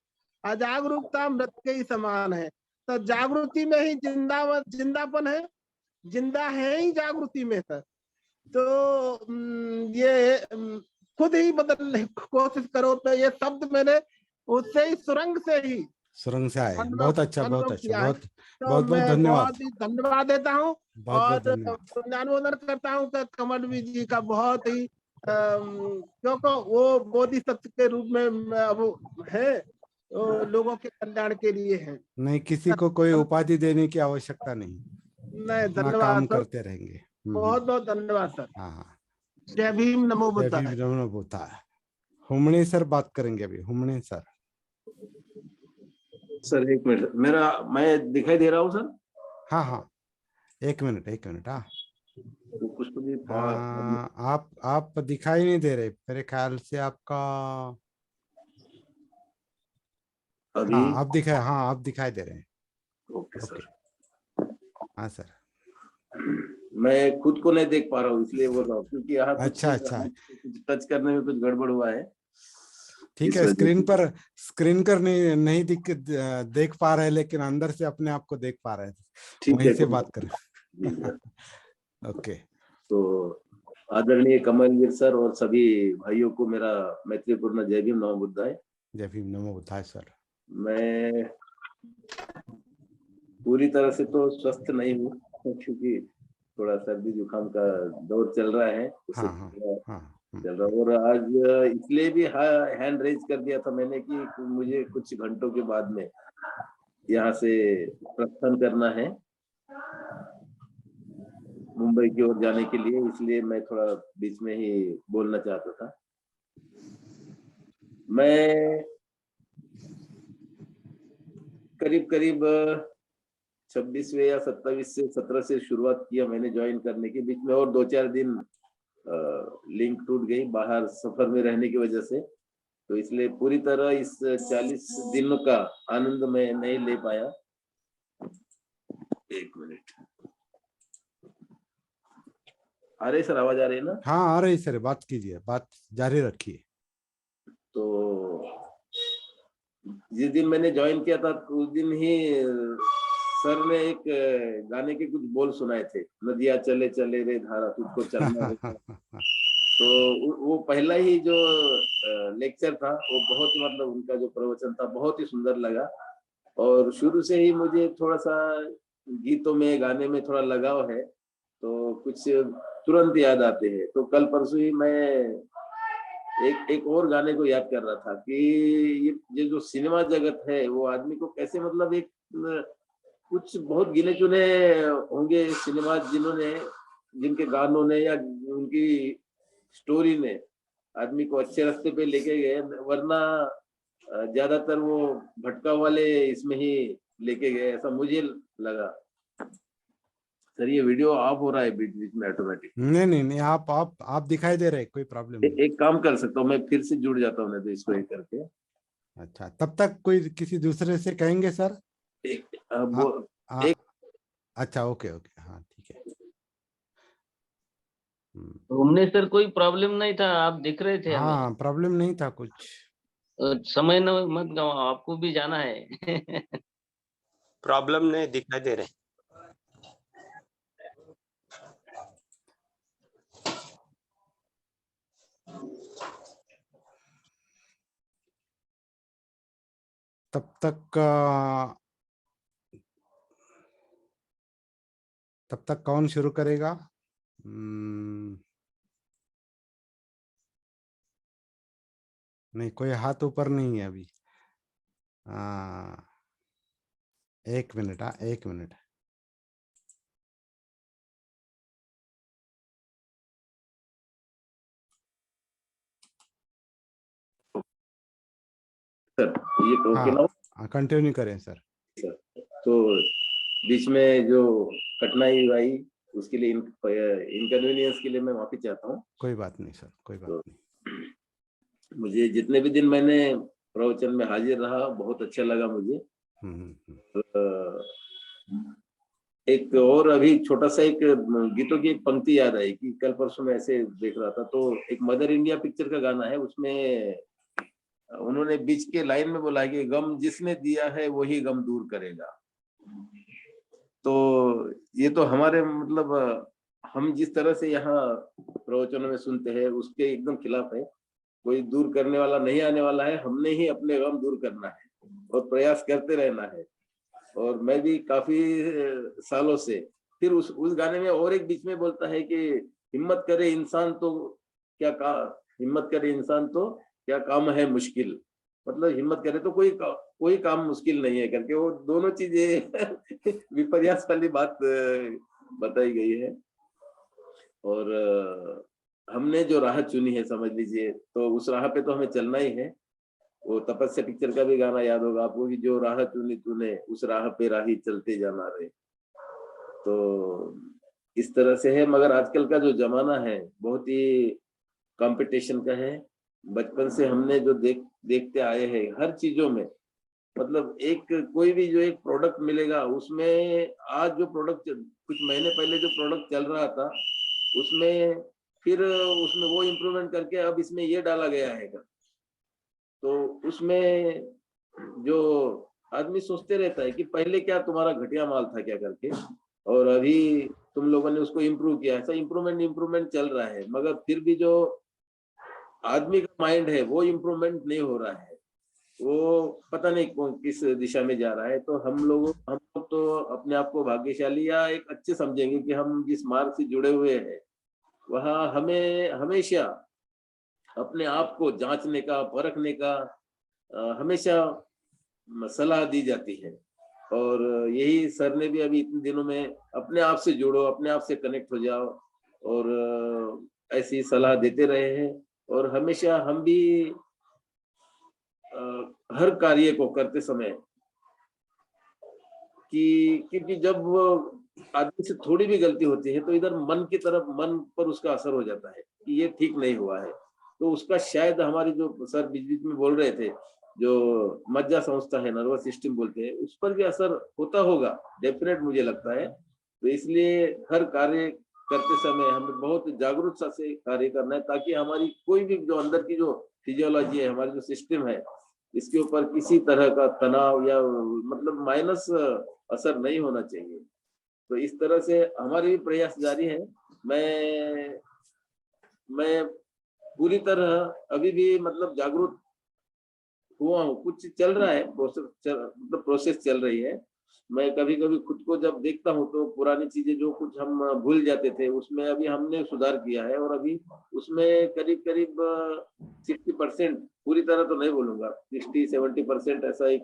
अजागरूकता मृत के ही समान है। तो जागृति में ही जिंदापन है, जिंदा है ही जागृति में सर। तो ये खुद ही बदलने की कोशिश करो। तो ये शब्द मैंने उससे ही, सुरंग से ही सुरंग से आए। अनुभव बहुत अच्छा, बहुत अनुभव अच्छा, किया है। बहुत तो बहुत बहुत मैं धन्यवाद। बहुत ही धन्यवाद देता हूँ। बहुत बहुत और धन्यवाद। पुण्यानुमोदन करता हूँ कि कमलवीर जी का बहुत ही क्योंकि वो बोधिसत्व के रूप में वो है, तो लोगों के कल्याण के लिए है। नहीं, किसी को कोई उपाधि देने की आवश्यकता नहीं, नहीं, अपना धन्यवाद काम सर, करते रहेंगे। बहुत बहुत धन्यवाद सर। हाँ हाँ। जय भीम, नमो जय बुद्धाय। भीम, नमो बुद्धाय। हुमणे सर बात करेंगे अभी। हुमणे सर। सर एक मिनट, मैं दिखाई दे रहा हूँ सर? हाँ हाँ, एक मिनट एक मिनट। हाँ तो कुछ तो भी हाँ, आप दिखाई नहीं दे रहे मेरे ख्याल से। आपका अभी हाँ, आप दिखाए। हाँ, आप दिखाई दे रहे हैं। Okay okay. सर। हाँ सर। मैं खुद को नहीं देख पा रहा हूँ, इसलिए बोल रहा हूँ, क्योंकि यहाँ कुछ अच्छा अच्छा, कुछ टच करने में कुछ गड़बड़ हुआ है। ठीक इस है। वजह से स्क्रीन पर नहीं देख पा रहे, लेकिन अंदर से अपने आप को देख पा रहे थे, ठीक वहीं है। से तो बात करें। जी सर। ओके। तो आदरणीय कमलवीर सर और सभी भाइयों को मेरा मैत्रीपूर्ण जय भीम, नमो बुद्धाय। जय भीम, नमो बुद्धाय सर। मैं पूरी तरह से तो स्वस्थ नहीं हूँ, क्योंकि थोड़ा सर्दी जुकाम का दौर चल रहा है, उससे हाँ हाँ हाँ। चल रहा है। और आज इसलिए भी हैंड रेज कर दिया था मैंने कि मुझे कुछ घंटों के बाद में यहाँ से प्रस्थान करना है मुंबई की ओर जाने के लिए, इसलिए मैं थोड़ा बीच में ही बोलना चाहता था। मैं करीब करीब 26वें या 17 से शुरुआत किया मैंने ज्वाइन करने की। बीच में और 2-4 दिन लिंक टूट गई बाहर सफर में रहने की वजह से, तो इसलिए पूरी तरह इस 40 दिनों का आनंद मैं नहीं ले पाया। एक मिनट, आ रही सर, आवाज आ रही है ना? हाँ, आ रही सर, बात कीजिए, बात जारी रखिए। तो जिस दिन मैंने ज्वाइन किया था उस दिन ही सर ने एक गाने के कुछ बोल सुनाए थे, नदिया चले चले रे धारा तुझको चलना है। तो वो पहला ही जो लेक्चर था वो बहुत ही, मतलब उनका जो प्रवचन था बहुत ही सुंदर लगा। और शुरू से ही मुझे थोड़ा सा गीतों में, गाने में थोड़ा लगाव है, तो कुछ तुरंत याद आते हैं। तो कल परसों ही मैं एक और गाने को याद कर रहा था कि ये जो सिनेमा जगत है वो आदमी को कैसे, मतलब एक कुछ बहुत गिने चुने होंगे सिनेमा जिन्होंने, जिनके गानों ने या उनकी स्टोरी ने आदमी को अच्छे रास्ते पे लेके गए, वरना ज्यादातर वो भटकाव वाले इसमें ही लेके गए, ऐसा मुझे लगा। सर ये वीडियो ऑफ हो रहा है बीच बीच में ऑटोमेटिक। नहीं नहीं नहीं, आप दिखाई दे रहे, कोई प्रॉब्लम नहीं। एक काम कर सकता हूँ, मैं फिर से जुड़ जाता हूँ, नहीं तो इसको एक करके। अच्छा, तब तक कोई किसी दूसरे से कहेंगे सर? एक अच्छा, ओके ओके, हाँ ठीक है। हमने सर कोई प्रॉब्लम नहीं था, आप दिख रहे थे हमें। हाँ, प्रॉब्लम नहीं था कुछ। समय न मत गवाओ, आपको भी जाना है। प्रॉब्लम नहीं दिखाई दे रहे। तब तक कौन शुरू करेगा? नहीं, कोई हाथ ऊपर नहीं है अभी। 1 मिनट, 1 मिनट। सर ये तो ओके ना? हाँ, कंटिन्यू करें सर। तो बीच में जो कठिनाई आई उसके लिए इनकन्वीनियंस के लिए मैं माफी चाहता हूँ। कोई बात नहीं सर, कोई बात नहीं। मुझे जितने भी दिन मैंने प्रवचन में हाजिर रहा बहुत अच्छा लगा मुझे। एक और अभी छोटा सा एक गीतों की एक पंक्ति याद आई कि कल परसों में ऐसे देख रहा था, तो एक मदर इंडिया पिक्चर का गाना है, उसमें उन्होंने बीच के लाइन में बोला है कि गम जिसने दिया है वही गम दूर करेगा। तो ये तो हमारे मतलब हम जिस तरह से यहाँ प्रवचनों में सुनते हैं उसके एकदम खिलाफ है। कोई दूर करने वाला नहीं आने वाला है, हमने ही अपने गम दूर करना है और प्रयास करते रहना है। और मैं भी काफी सालों से फिर उस गाने में और एक बीच में बोलता है कि हिम्मत करे इंसान तो हिम्मत करे इंसान तो क्या काम है मुश्किल, मतलब हिम्मत करे तो कोई काम मुश्किल नहीं है करके, वो दोनों चीजें विपर्यास वाली बात बताई गई है। और हमने जो राह चुनी है समझ लीजिए, तो उस राह पे तो हमें चलना ही है। वो तपस्या पिक्चर का भी गाना याद होगा आपको कि जो राह चुनी तूने उस राह पे राही चलते जाना रे। तो इस तरह से है, मगर आजकल का जो जमाना है बहुत ही कंपटीशन का है। बचपन से हमने जो देखते आए हैं हर चीजों में, मतलब एक कोई भी जो एक प्रोडक्ट मिलेगा उसमें आज जो प्रोडक्ट कुछ महीने पहले जो प्रोडक्ट चल रहा था उसमें फिर उसमें वो इम्प्रूवमेंट करके अब इसमें ये डाला गया है। तो उसमें जो आदमी सोचते रहता है कि पहले क्या तुम्हारा घटिया माल था क्या करके, और अभी तुम लोगों ने उसको इम्प्रूव किया, ऐसा इम्प्रूवमेंट चल रहा है, मगर फिर भी जो आदमी का माइंड है वो इम्प्रूवमेंट नहीं हो रहा है, वो पता नहीं कौन किस दिशा में जा रहा है। तो हम लोग तो अपने आप को भाग्यशाली या एक अच्छे समझेंगे कि हम जिस मार्ग से जुड़े हुए हैं वहाँ हमें हमेशा अपने आप को जांचने का परखने का हमेशा सलाह दी जाती है। और यही सर ने भी अभी इतने दिनों में अपने आप से जुड़ो, अपने आप से कनेक्ट हो जाओ, और ऐसी सलाह देते रहे हैं। और हमेशा हम भी हर कार्य को करते समय क्योंकि जब आदमी से थोड़ी भी गलती होती है तो इधर मन पर उसका असर हो जाता है कि ये ठीक नहीं हुआ है। तो उसका शायद हमारी जो सर बीच बीच में बोल रहे थे जो मज्जा संस्था है, नर्वस सिस्टम बोलते हैं, उस पर भी असर होता होगा डेफिनेट मुझे लगता है। तो इसलिए हर कार्य करते समय हमें बहुत जागरूकता से कार्य करना है ताकि हमारी कोई भी जो अंदर की जो फिजियोलॉजी है, हमारी जो सिस्टम है, इसके ऊपर किसी तरह का तनाव या मतलब माइनस असर नहीं होना चाहिए। तो इस तरह से हमारे भी प्रयास जारी है। मैं पूरी तरह अभी भी मतलब जागरूक हुआ हूँ, कुछ चल रहा है प्रोसेस चल रही है। मैं कभी कभी खुद को जब देखता हूँ तो पुरानी चीजें जो कुछ हम भूल जाते थे उसमें अभी हमने सुधार किया है, और अभी उसमें करीब 60%, पूरी तरह तो नहीं बोलूंगा, 60-70% ऐसा एक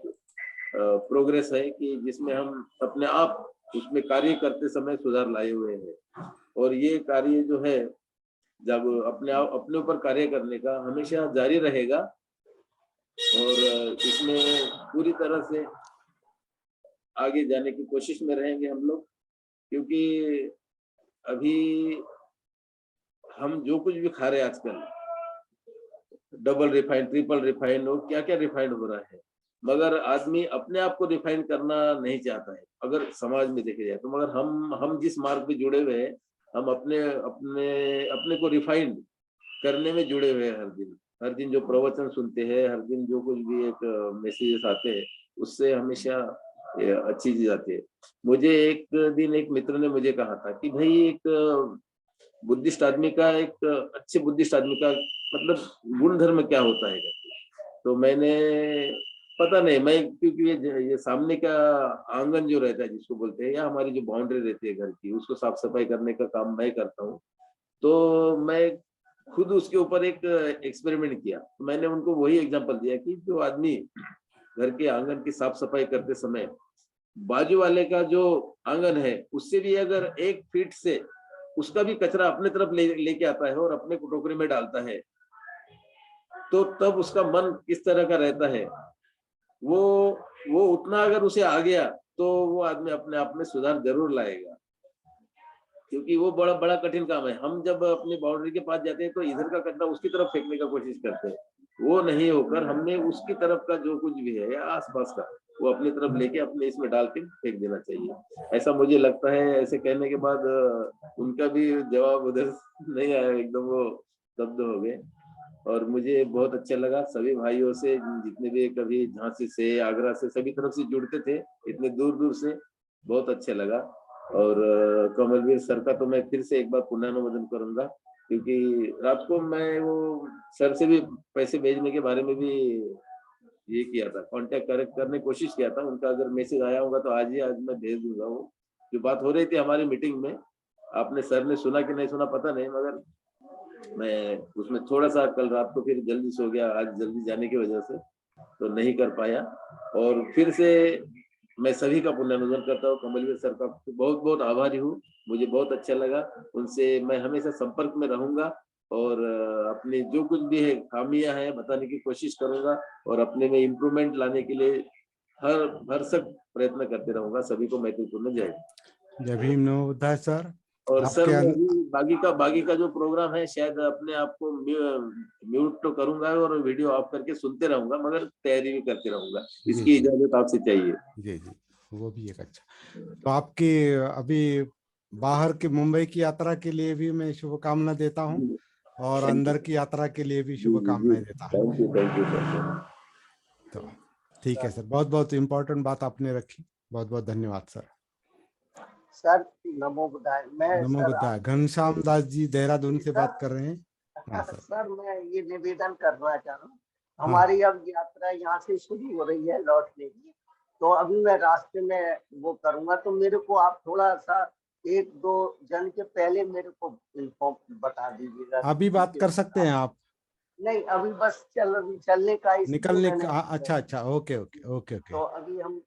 प्रोग्रेस है कि जिसमें हम अपने आप उसमें कार्य करते समय सुधार लाए हुए हैं। और ये कार्य जो है जब अपने ऊपर कार्य करने का हमेशा जारी रहेगा, और इसमें पूरी तरह से आगे जाने की कोशिश में रहेंगे हम लोग। क्योंकि अभी हम जो कुछ भी खा रहे हैं आजकल, डबल रिफाइंड, ट्रिपल रिफाइंड और क्या क्या रिफाइंड हो रहा है, मगर आदमी अपने आप को रिफाइन करना नहीं चाहता है अगर समाज में देखे जाए तो। मगर हम जिस मार्ग पे जुड़े हुए हैं, हम अपने को रिफाइंड करने में जुड़े हुए हैं। हर दिन जो प्रवचन सुनते हैं, हर दिन जो कुछ भी एक मैसेजेस आते हैं, उससे हमेशा अच्छी चीज आती है। मुझे एक दिन एक मित्र ने मुझे कहा था कि भाई एक बुद्धिस्ट आदमी का, एक अच्छे बुद्धिस्ट आदमी का मतलब गुण धर्म क्या होता है। तो मैंने पता नहीं, मैं क्योंकि ये सामने का आंगन जो रहता है जिसको बोलते हैं, या हमारी जो बाउंड्री रहती है घर की, उसको साफ सफाई करने का काम मैं करता हूँ। तो मैं खुद उसके ऊपर एक एक्सपेरिमेंट किया। तो मैंने उनको वही एग्जांपल दिया कि जो आदमी घर के आंगन की साफ सफाई करते समय बाजू वाले का जो आंगन है उससे भी अगर 1 फीट से उसका भी कचरा अपने तरफ लेके आता है और अपने टोकरी में डालता है, तो तब उसका मन किस तरह का रहता है, वो वो उतना अगर उसे आ गया तो वो आदमी अपने आप में सुधार जरूर लाएगा। क्योंकि वो बड़ा बड़ा कठिन काम है। हम जब अपनी बाउंड्री के पास जाते हैं तो इधर का कचरा उसकी तरफ फेंकने का कोशिश करते हैं, वो नहीं होकर हमने उसकी तरफ का जो कुछ भी है या आसपास का वो अपनी तरफ लेके अपने इसमें डाल के फेंक देना चाहिए, ऐसा मुझे लगता है। ऐसे कहने के बाद उनका भी जवाब उधर नहीं आया, एकदम वो स्तब्ध हो गए। और मुझे बहुत अच्छा लगा, सभी भाइयों से जितने भी कभी झांसी से, आगरा से, सभी तरफ से जुड़ते थे, इतने दूर दूर से, बहुत अच्छा लगा। और कमलवीर सर का तो मैं फिर से एक बार पुनर्नुमोदन करूंगा, क्योंकि रात को मैं वो सर से भी पैसे भेजने के बारे में भी ये किया था, कांटेक्ट करने की कोशिश किया था। उनका अगर मैसेज आया होगा तो आज मैं भेज दूंगा। वो जो बात हो रही थी हमारी मीटिंग में, आपने सर ने सुना कि नहीं सुना पता नहीं, मगर मैं उसमें थोड़ा सा कल रात को फिर जल्दी सो गया, आज जल्दी जाने की वजह से तो नहीं कर पाया। और फिर से मैं सभी का पुनर्नुमोदन करता हूँ, कमलवीर सर का बहुत बहुत आभारी हूँ। मुझे बहुत अच्छा लगा, उनसे मैं हमेशा संपर्क में रहूंगा और अपने जो कुछ भी है खामियां हैं बताने की कोशिश करूंगा और अपने में इम्प्रूवमेंट लाने के लिए हर सख्त प्रयत्न करते रहूंगा। सभी को महत्वपूर्ण जय। जय भीम, नमो बुद्धाय सर। और सर आपके मैं अभी बागी का जो प्रोग्राम है शायद अपने आप को म्यूट तो करूंगा और वीडियो ऑफ करके सुनते रहूंगा, मगर तैयारी भी करते रहूंगा। इसकी इजाजत आपसे चाहिए। जी जी, वो भी एक अच्छा। तो आपकी अभी बाहर की मुंबई की यात्रा के लिए भी मैं शुभकामना देता हूँ और अंदर की यात्रा के लिए भी शुभकामनाएं देता हूँ। Thank you sir. तो ठीक है सर, बहुत बहुत इम्पोर्टेंट बात आपने रखी, बहुत बहुत धन्यवाद सर। सर नमो बुद्धाय। मैं नमो बुद्धाय। घनश्याम दास जी देहरादून से बात कर रहे हैं। हाँ सर। सर मैं ये निवेदन करना चाह रहा हूँ, हाँ। हमारी अब यात्रा यहाँ से शुरू हो रही है लौटने की, तो अभी मैं रास्ते में वो करूंगा, तो मेरे को आप थोड़ा सा 1-2 जन के पहले मेरे को इन्फॉर्म बता दीजिएगा। अभी बात कर सकते हैं आप? नहीं, अभी बस चलने का निकलने का। अच्छा अच्छा, ओके ओके ओके ओके। तो अभी हम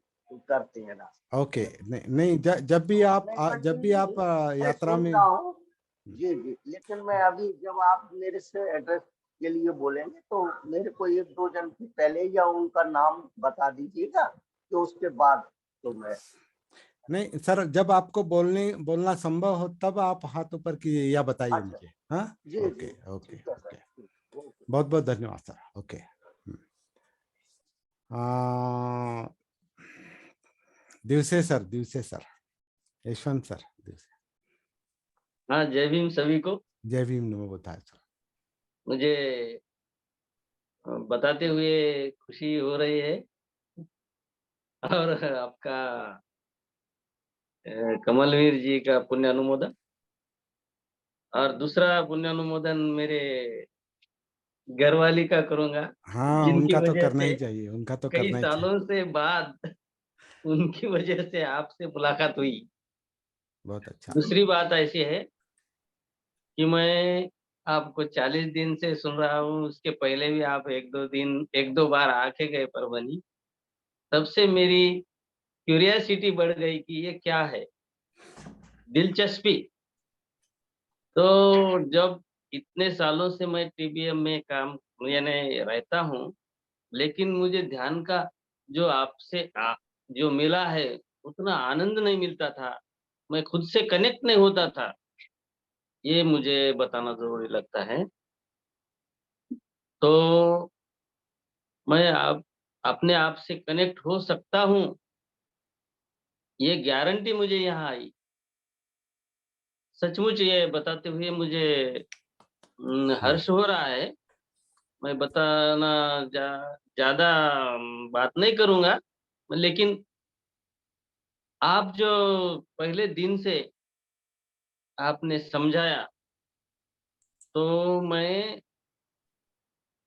करते हैं रास्ता। ओके, नहीं जब भी आप यात्रा में। जी जी, लेकिन मैं अभी जब आप मेरे से एड्रेस के लिए बोलेंगे तो मेरे को 1-2 जन के पहले या उनका नाम बता दीजिएगा, तो उसके बाद तो मैं। नहीं सर, जब आपको बोलना संभव हो तब आप हाथ ऊपर कीजिए या बताइए मुझे। हाँ जी ओके जी, ओके ठीक है ओके, सर। बहुत बहुत धन्यवाद सर। ओके। दिवसे सर, यशवंत सर, दिवसे। हाँ, जय भीम सभी को। जय भीम, नमो बुद्धाय सर। मुझे बताते हुए खुशी हो रही है और आपका कमलवीर जी का पुण्य अनुमोदन, और दूसरा पुण्य अनुमोदन मेरे घरवाली का करूंगा, हाँ, जिनकी उनका तो वजह करना से ही चाहिए, उनका तो कई करना ही चाहिए। सालों से बाद उनकी वजह से आपसे मुलाकात हुई। बहुत अच्छा। दूसरी बात ऐसी है कि मैं आपको 40 दिन से सुन रहा हूँ, उसके पहले भी आप 1-2 बार आके गए परभनी, तब से मेरी क्यूरियोसिटी बढ़ गई कि ये क्या है, दिलचस्पी। तो जब इतने सालों से मैं टीबीएम में काम यानी रहता हूँ, लेकिन मुझे ध्यान का जो आपसे जो मिला है उतना आनंद नहीं मिलता था, मैं खुद से कनेक्ट नहीं होता था, ये मुझे बताना जरूरी लगता है। तो मैं अपने आप से कनेक्ट हो सकता हूँ, ये गारंटी मुझे यहाँ आई। सचमुच ये बताते हुए मुझे हर्ष हो रहा है। मैं बताना ज्यादा बात नहीं करूंगा, लेकिन आप जो पहले दिन से आपने समझाया, तो मैं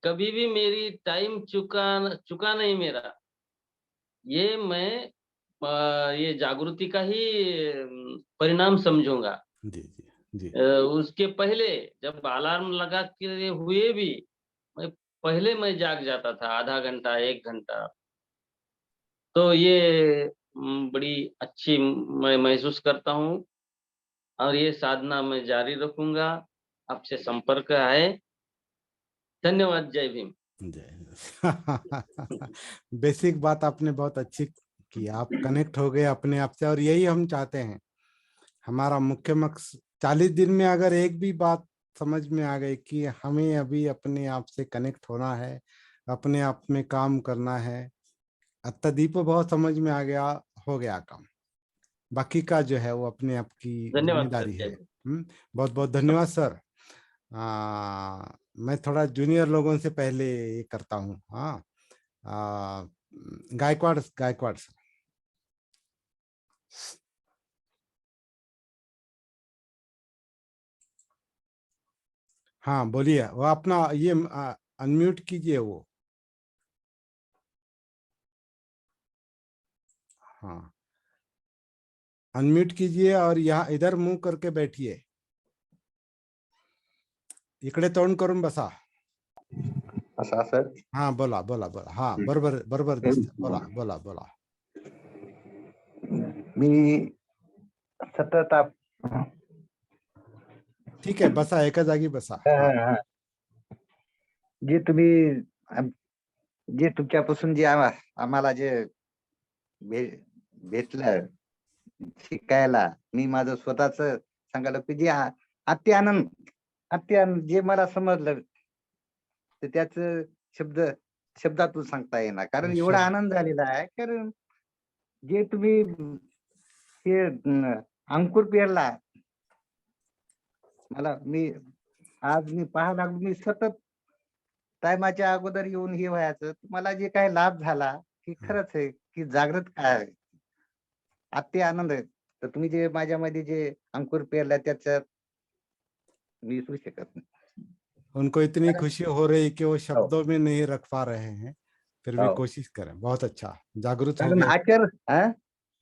कभी भी मेरी टाइम चुका नहीं मेरा। ये मैं ये जागृति का ही परिणाम समझूंगा। जी जी जी। उसके पहले जब अलार्म लगा के हुए भी पहले मैं जाग जाता था आधा घंटा 1 घंटा। तो ये बड़ी अच्छी मैं महसूस करता हूँ और ये साधना मैं जारी रखूंगा। आपसे संपर्क है। धन्यवाद। जय भीम। जय बेसिक बात आपने बहुत अच्छी की, आप कनेक्ट हो गए अपने आप से, और यही हम चाहते हैं। हमारा मुख्य मकसद 40 दिन में अगर एक भी बात समझ में आ गई कि हमें अभी अपने आप से कनेक्ट होना है, अपने आप में काम करना है, अत्तदीप बहुत समझ में आ गया, हो गया काम। बाकी का जो है वो अपने आप की धन्यवाद सर। जिम्मेदारी जय है। भीम। बहुत बहुत धन्यवाद सर। मैं थोड़ा जूनियर लोगों से पहले ये करता हूँ। हाँ, गायकवाड़ गायकवाड़ सर। हाँ बोलिए, वो अपना ये अनम्यूट कीजिए वो। हाँ, अनम्यूट कीजिए और यहाँ इधर मुंह करके बैठिए, इकडे तोंड करून बसा। असा सर. हाँ बोला बोला बोला, हाँ बरोबर बरोबर दिसत, बोला बोला बोला. मी सतत ठीक आहे, बसा एका जागी बसा. हाँ. जे तुम्ही जे तुमच्यापासून जे आम्हाला जे भेटलं शिकायला, मी माझं स्वतःच सांगायला की जे अत्यानंद जे मला समजलं तर त्याच शब्दातून सांगता येणार, कारण एवढा आनंद झालेला आहे. कारण जे तुम्ही हे अंकुर पेरला, मला आज मी पाहायला लागलो, मी सतत टायमाच्या अगोदर येऊन हे व्हायचं, मला जे काही लाभ झाला की खरंच आहे की जागृत काय आहे, अति आनंद आहे. तर तुम्ही जे माझ्यामध्ये जे अंकुर पेरला त्याच्यात मी विसरू शकत नाही. उनको इतनी खुशी हो रही कि वो शब्दों में नहीं रख पा रहे हैं, फिर भी कोशिश करें. बहुत अच्छा, जागृत हो गए.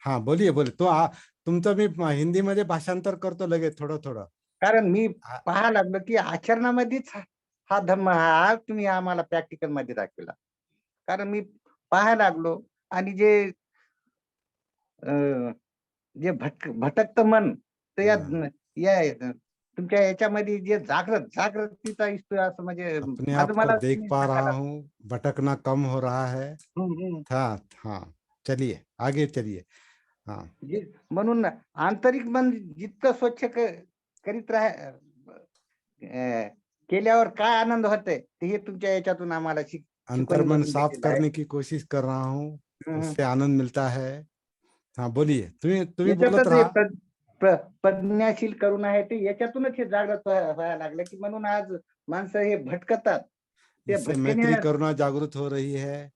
हाँ बोलिए बोलिए. तो तुमचं मी हिंदी मध्ये भाषांतर करतो लगेच थोडं थोडं. कारण मी पाहायला लागलो की आचरणामध्येच हा धम्म हा तुम्ही आम्हाला प्रॅक्टिकल मध्ये दाखवला. कारण मी पाहायला लागलो आणि जे भटकत मन तर या तुमच्या याच्यामध्ये जे जागृतीचा इस्तो असं म्हणजे अपने आप को देख पा रहा हूँ, भटकना कम हो रहा है. हाँ हाँ, चलिए आगे चलिए. हाँ, म्हणून आंतरिक मन जितकं स्वच्छ करीत केल्यावर काय आनंद होते ते हे तुमच्या याच्यातून आम्हाला अंतर्मन साफ करने की कोशिश कर रहा हूँ, उससे आनंद मिलता है. हाँ बोलिए, तुम्ही बोलत राहा. प्रज्ञाशील करून आहे ते याच्यातूनच हे जागृत व्हायला लागलं की म्हणून आज माणसं हे भटकतात. इससे मैत्री करुणा जागृत हो रही है,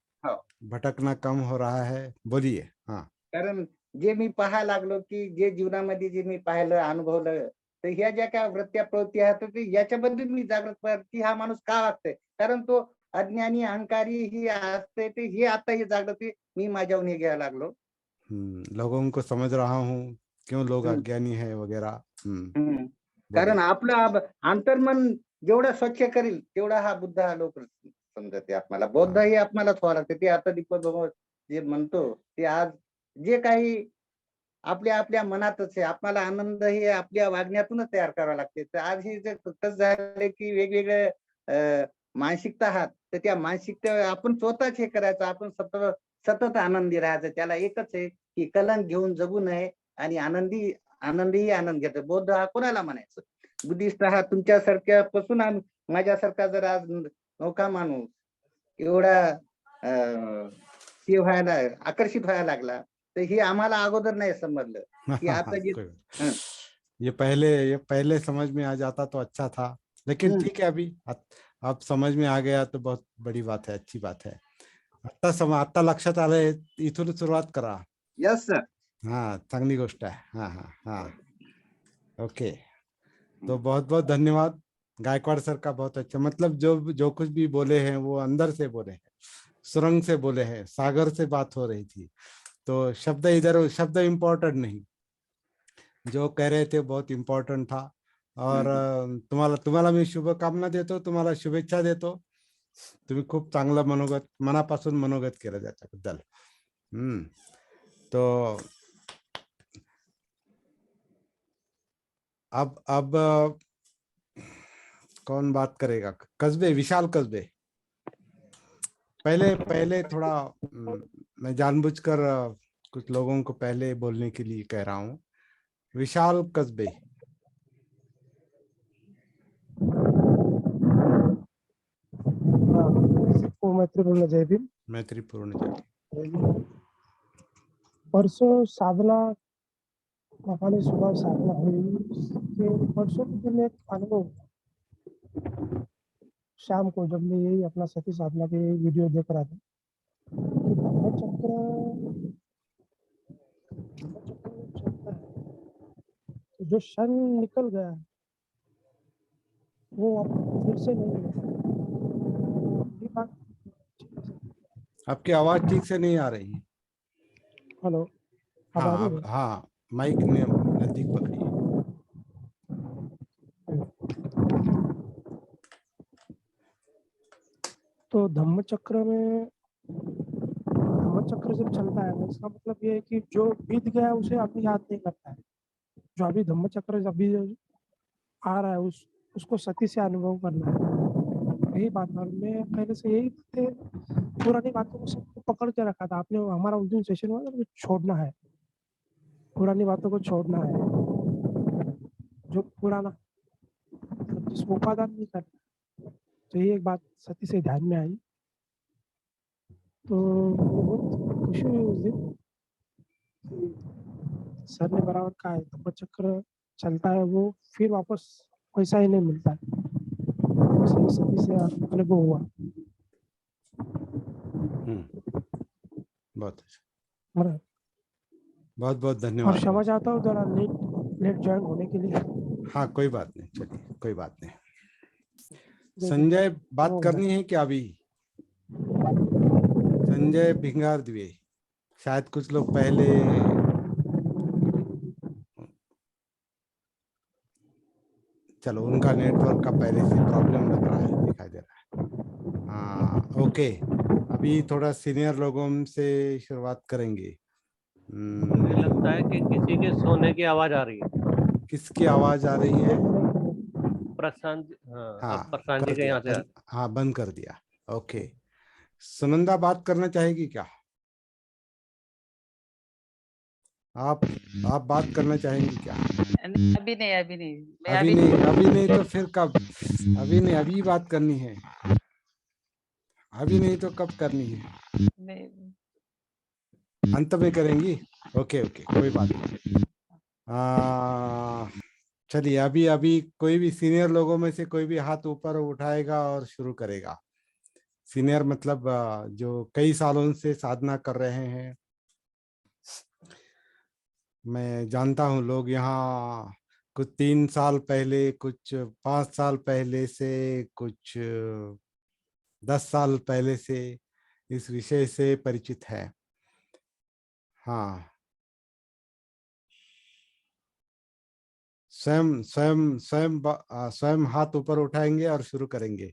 भटकना कम हो रहा है. बोलिए. हाँ, कारण जे मी पाहायला लागलो की जे जीवनामध्ये जे मी पाहिलं अनुभवलं, तर ह्या ज्या काय वृत्त्या प्रवृत्ती आहेत ते याच्याबद्दल मी जागृत की हा माणूस का वागतोय, कारण तो अज्ञानी अहंकारी ही असते ते हे आता हे जागृती मी माझ्याहून हे घ्यायला लागलो. लोगों को समझ रहा हूँ क्यों लोग अज्ञानी है वगैरह. कारण आपलं अंतर्मन जेवढं स्वच्छ करील तेवढा हा बुद्ध हा लोक समजते आपल्याला. बौद्ध हे आपल्याला व्हावं लागते. ते आता दीपक जे म्हणतो ते आज जे काही आपल्या आपल्या मनातच आहे, आपल्याला आनंद हे आपल्या वागण्यातूनच तयार करावं लागते. तर आज हे जे कसं झाले की वेगवेगळे मानसिकता आहात, तर त्या मानसिकता आपण स्वतःच हे करायचं, आपण सतत आनंदी राहायचं. त्याला एकच आहे की कलंक घेऊन जगू नये आणि आनंदी आनंद घेतो. बौद्ध हा कोणाला म्हणायचं, बुद्धिस्ट हा तुमच्यासारख्या पासून माझ्यासारखा जर आज नौका माणूस एवढा हे व्हायला आकर्षित व्हायला लागला, तर हे आम्हाला अगोदर नाही समजलं की आता जे ये पहले समझ में आ जाता तो अच्छा था, लेकिन ठीक है, अभी अब समझ में आ गया तो बहुत बड़ी बात है, अच्छी बात है. आता लक्षात आलंय, इथून सुरुवात करा. Yes sir. हाँ, चांगली गोष्ट है. हाँ हाँ हाँ, ओके. तो बहुत बहुत धन्यवाद गायकवाड़ सर का. बहुत अच्छा, मतलब जो कुछ भी बोले हैं वो अंदर से बोले हैं, सुरंग से बोले हैं, सागर से बात हो रही थी। तो शब्द इधर शब्द इम्पोर्टेंट नहीं, जो कह रहे थे बहुत इम्पोर्टेंट था। और तुम्हाला तुम्हाला मी शुभकामना देतो, तुम्हाला शुभेच्छा देतो. तुम्ही खूप चांगलं मनोगत, मनापासून मनोगत केलं त्याच्याबद्दल. तो अब कौन बात करेगा? कस्बे, विशाल कस्बे. पहले थोड़ा मैं जानबूझकर कुछ लोगों को पहले बोलने के लिए कह रहा हूँ. विशाल कस्बे. सबको मैत्रीपूर्ण जय भीम. मैत्रीपूर्ण जय भीम. परसों साधना हमारी सुबह साधना हुई कि परसों के दिन एक अनुभव शाम को जब मैं यही अपना सती साधना के वीडियो देख रहा था कि धम्मचक्र चलता है तो जो क्षण निकल गया वो फिर से नहीं मिलता. ये बात आपकी आवाज ठीक से नहीं आ रही है. हेलो, अब आ रही है? हाँ, माइक ने नजदीक पकड़िए. तो धम्मचक्र जब चलता है इसका मतलब ये है कि जो बीत गया उसे अभी याद नहीं करता है. जो अभी धम्मचक्र अभी आ रहा है उसको सती से अनुभव करना है. यही बात है. मैं पहले से यही पुरानी बातों को सबको पकड़ के रखा था. आपने हमारा उस दिन सेशन हुआ था, छोड़ना है, पुरानी बातों को छोड़ना है. जो पुराना जिसको उपादान नहीं करना. तो ये एक बात सती से ध्यान में आई तो बहुत खुशी हुई उस दिन. सर ने बराबर कहा है धम्मचक्र चलता है वो फिर वापस वैसा ही नहीं मिलता है. सती से अनुभव हुआ. बहुत अच्छा, बहुत बहुत और धन्यवाद. क्षमा चाहता हूँ जरा लेट ज्वाइन होने के लिए. हाँ, कोई बात नहीं, चलिए कोई बात नहीं. संजय बात करनी है क्या अभी? संजय भिंगार दिवे. शायद कुछ लोग पहले चलो, उनका नेटवर्क का पहले से प्रॉब्लम लग रहा है, दिखाई दे रहा है. हाँ, ओके. अभी थोड़ा सीनियर लोगों से शुरुआत करेंगे. मुझे लगता है कि किसी के सोने की आवाज आ रही है. किसकी आवाज आ रही है? प्रशांत. हाँ, अब प्रशांत जी कर के दिया, यहाँ से हाँ, बंद कर दिया. ओके. सुनंदा बात करना चाहेगी क्या? आप बात करना चाहेंगी क्या? अभी नहीं. मैं अभी नहीं तो फिर कब? अभी नहीं, अभी बात करनी है. अभी नहीं तो कब करनी है? नहीं. अंत में करेंगी. ओके, कोई बात नहीं. चलिए, अभी कोई भी सीनियर लोगों में से कोई भी हाथ ऊपर उठाएगा और शुरू करेगा. सीनियर मतलब जो कई सालों से साधना कर रहे हैं. मैं जानता हूँ लोग यहाँ कुछ 3 साल पहले, कुछ 5 साल पहले से, कुछ 10 साल पहले से इस विषय से परिचित है. हाँ, स्वयं हाथ ऊपर उठाएंगे और शुरू करेंगे.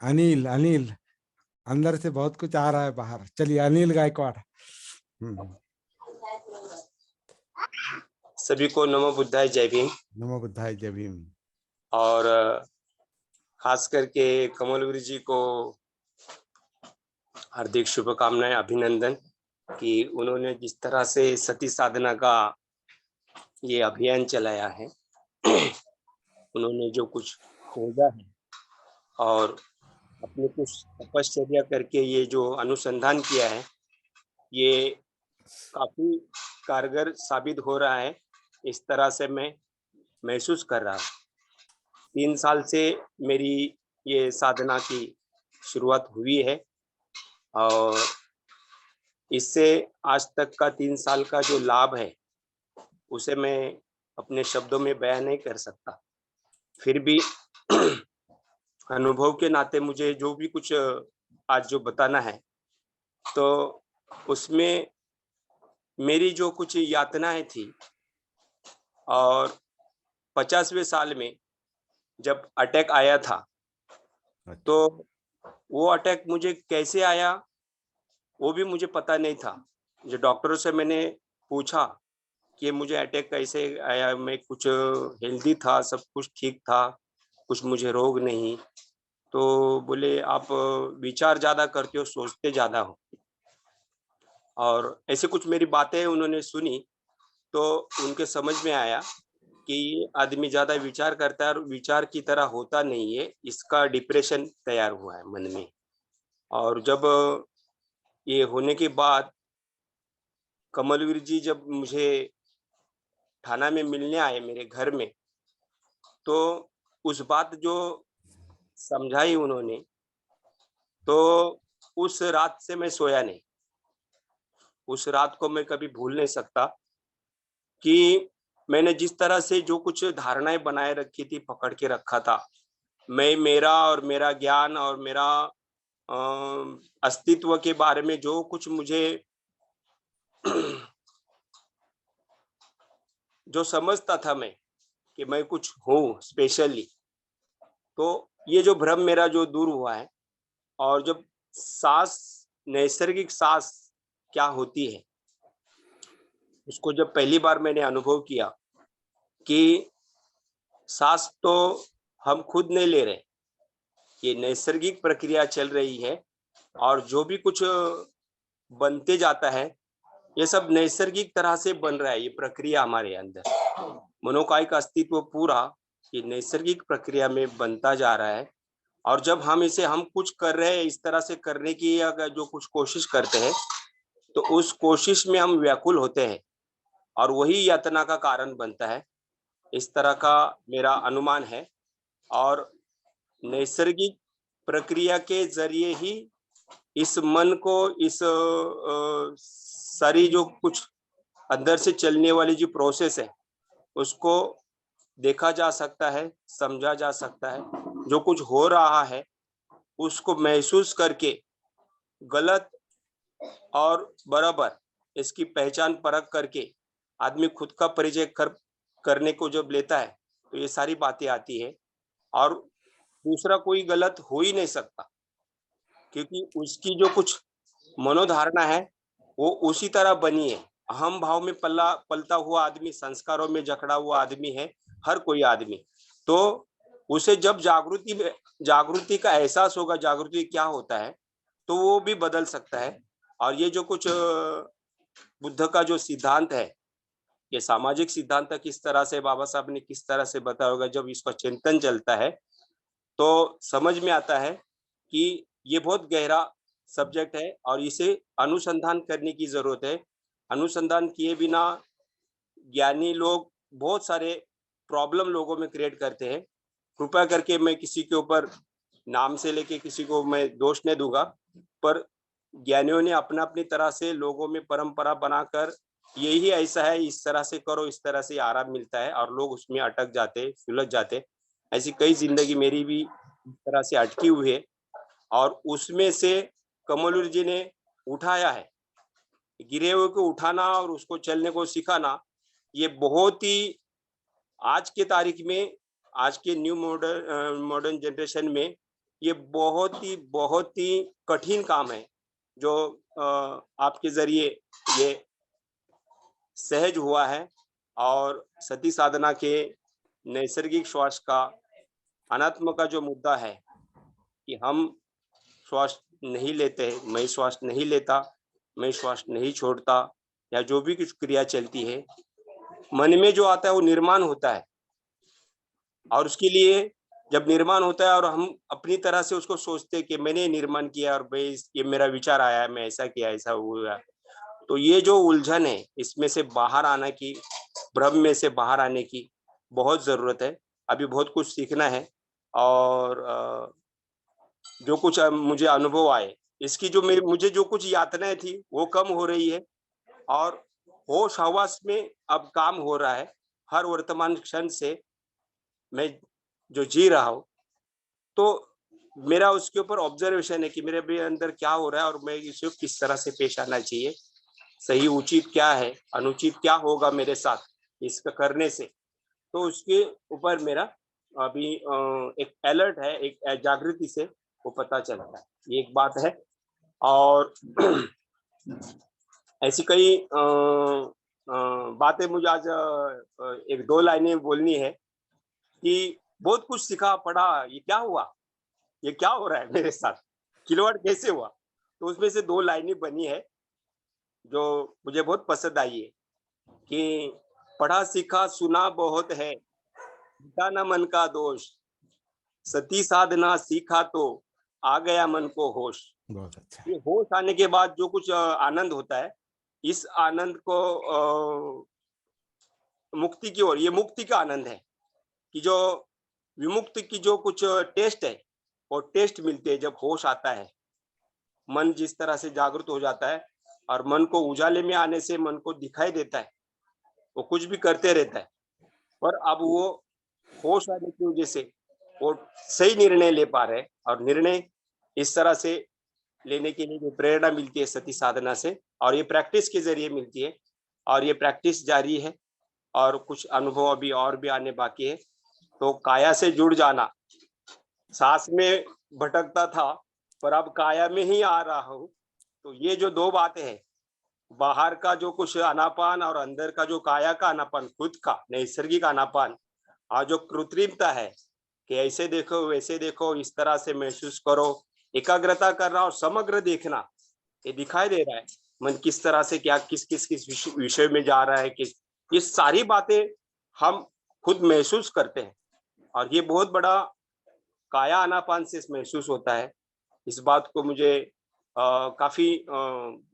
अनिल अंदर से बहुत कुछ आ रहा है बाहर. चलिए, अनिल गायकवाड़. सभी को नमो बुद्धाय जय भीम. नमो बुद्धाय जय भीम. और खास करके कमल गुरु जी को हार्दिक शुभकामनाएं, अभिनंदन कि उन्होंने जिस तरह से सती साधना का ये अभियान चलाया है. उन्होंने जो कुछ खोजा है और अपने कुछ तपश्चर्या करके ये जो अनुसंधान किया है, ये काफी कारगर साबित हो रहा है. इस तरह से मैं महसूस कर रहा हूँ. 3 साल से मेरी ये साधना की शुरुआत हुई है और इससे आज तक का 3 साल का जो लाभ है उसे मैं अपने शब्दों में बयान नहीं कर सकता। फिर भी अनुभव के नाते मुझे जो भी कुछ आज जो बताना है, तो उसमें मेरी जो कुछ यातनाएं थी, और 50वें साल में जब अटैक आया था, तो वो अटैक मुझे कैसे आया वो भी मुझे पता नहीं था। जो डॉक्टरों से मैंने पूछा कि मुझे अटैक कैसे आया, मैं कुछ हेल्दी था, सब कुछ ठीक था, कुछ मुझे रोग नहीं। तो बोले आप विचार ज्यादा करते हो, सोचते ज्यादा हो। और ऐसे कुछ मेरी बातें उन्होंने सुनी, तो उनके समझ में आया कि ये आदमी ज्यादा विचार करता है और विचार की तरह होता नहीं है, इसका डिप्रेशन तैयार हुआ है मन में। और जब ये होने के बाद कमलवीर जी जब मुझे थाना में मिलने आए मेरे घर में, तो उस बात जो समझाई उन्होंने, तो उस रात से मैं सोया नहीं। उस रात को मैं कभी भूल नहीं सकता कि मैंने जिस तरह से जो कुछ धारणाएं बनाए रखी थी, पकड़ के रखा था, मैं मेरा और मेरा ज्ञान और मेरा अस्तित्व के बारे में जो कुछ मुझे जो समझता था मैं कि मैं कुछ हूँ स्पेशली, तो ये जो भ्रम मेरा जो दूर हुआ है। और जब सांस, नैसर्गिक सांस क्या होती है, उसको जब पहली बार मैंने अनुभव किया कि सांस तो हम खुद नहीं ले रहे, ये नैसर्गिक प्रक्रिया चल रही है, और जो भी कुछ बनते जाता है ये सब नैसर्गिक तरह से बन रहा है। ये प्रक्रिया हमारे अंदर मनोकाय का अस्तित्व पूरा ये नैसर्गिक प्रक्रिया में बनता जा रहा है। और जब हम कुछ कर रहे हैं इस तरह से करने की, अगर जो कुछ कोशिश करते हैं, तो उस कोशिश में हम व्याकुल होते हैं और वही यातना का कारण बनता है। इस तरह का मेरा अनुमान है। और नैसर्गिक प्रक्रिया के जरिए ही इस मन को, इस सारी जो कुछ अंदर से चलने वाली जो प्रोसेस है, उसको देखा जा सकता है, समझा जा सकता है। जो कुछ हो रहा है उसको महसूस करके गलत और बराबर इसकी पहचान परख करके आदमी खुद का परिचय करने को जब लेता है, तो ये सारी बातें आती है। और दूसरा कोई गलत हो ही नहीं सकता, क्योंकि उसकी जो कुछ मनोधारणा है वो उसी तरह बनी है। अहम भाव में पलता हुआ आदमी, संस्कारों में जकड़ा हुआ आदमी है हर कोई आदमी। तो उसे जब जागृति का एहसास होगा, जागृति क्या होता है, तो वो भी बदल सकता है। और ये जो कुछ बुद्ध का जो सिद्धांत है, ये सामाजिक सिद्धांत किस तरह से बाबा साहब ने किस तरह से बताया होगा, जब इसका चिंतन चलता है तो समझ में आता है कि ये बहुत गहरा सब्जेक्ट है और इसे अनुसंधान करने की जरूरत है। अनुसंधान किए बिना ज्ञानी लोग बहुत सारे प्रॉब्लम लोगों में क्रिएट करते हैं। कृपया करके मैं किसी के ऊपर नाम से लेके किसी को मैं दोष नहीं दूंगा, पर ज्ञानियों ने अपना अपनी तरह से लोगों में परंपरा बनाकर यही ऐसा है, इस तरह से करो, इस तरह से आराम मिलता है, और लोग उसमें अटक जाते, सुलझ जाते। ऐसी कई जिंदगी मेरी भी इस तरह से अटकी हुई है, और उसमें से कमलवीर जी ने उठाया है। गिरे हुए को उठाना और उसको चलने को सिखाना, ये बहुत ही आज के तारीख में, आज के न्यू मॉडर्न जनरेशन में ये बहुत ही कठिन काम है, जो आपके जरिए ये सहज हुआ है। और सती साधना के नैसर्गिक श्वास का, अनात्म का जो मुद्दा है कि हम श्वास नहीं लेते, मैं श्वास नहीं लेता, मैं श्वास नहीं छोड़ता, या जो भी कुछ क्रिया चलती है मन में जो आता है वो निर्माण होता है। और उसके लिए जब निर्माण होता है और हम अपनी तरह से उसको सोचते हैं कि मैंने निर्माण किया और ये मेरा विचार आया, मैं ऐसा किया, ऐसा हुआ, तो ये जो उलझन है इसमें से बाहर आने की, भ्रम में से बाहर आने की बहुत जरूरत है। अभी बहुत कुछ सीखना है। और जो कुछ मुझे अनुभव आए, इसकी जो मुझे जो कुछ यातनाएं थी वो कम हो रही है, और होश हवास में अब काम हो रहा है। हर वर्तमान क्षण से मैं जो जी रहा हूँ, तो मेरा उसके ऊपर ऑब्जर्वेशन है कि मेरे भी अंदर क्या हो रहा है और मैं इसे किस तरह से पेश आना चाहिए, सही उचित क्या है, अनुचित क्या होगा मेरे साथ इसका करने से। तो उसके ऊपर मेरा अभी एक अलर्ट है, एक जागृति से वो पता चलता है, ये एक बात है। और ऐसी कई बातें मुझे आज एक दो लाइनें बोलनी है कि बहुत कुछ सीखा पढ़ा, ये क्या हुआ, ये क्या हो रहा है मेरे साथ, खिलवाड़ कैसे हुआ। तो उसमें से दो लाइनें बनी है जो मुझे बहुत पसंद आई है कि पढ़ा सीखा सुना बहुत है, मिटा ना मन का दोष, सती साधना सीखा तो आ गया मन को होश। बहुत अच्छा। ये होश आने के बाद जो कुछ आनंद होता है, इस आनंद को मुक्ति की ओर, ये मुक्ति का आनंद है कि जो विमुक्ति की जो कुछ टेस्ट है वो टेस्ट मिलते है जब होश आता है। मन जिस तरह से जागृत हो जाता है और मन को उजाले में आने से मन को दिखाई देता है, वो कुछ भी करते रहता है, पर अब वो होश आने की वजह से वो सही निर्णय ले पा रहे हैं। और निर्णय इस तरह से लेने के लिए जो प्रेरणा मिलती है सती साधना से, और ये प्रैक्टिस के जरिए मिलती है, और ये प्रैक्टिस जारी है और कुछ अनुभव अभी और भी आने बाकी है। तो काया से जुड़ जाना, सांस में भटकता था पर अब काया में ही आ रहा हूँ। तो ये जो दो बातें हैं, बाहर का जो कुछ आनापान और अंदर का जो काया का आनापान, खुद का नैसर्गिक आनापान, और जो कृत्रिमता है कि ऐसे देखो वैसे देखो, इस तरह से महसूस करो, एकाग्रता करना और समग्र देखना, ये दिखाई दे रहा है मन किस तरह से क्या किस किस किस विषय में जा रहा है, किस, ये सारी बातें हम खुद महसूस करते हैं। और ये बहुत बड़ा काया आनापान से महसूस होता है। इस बात को मुझे काफी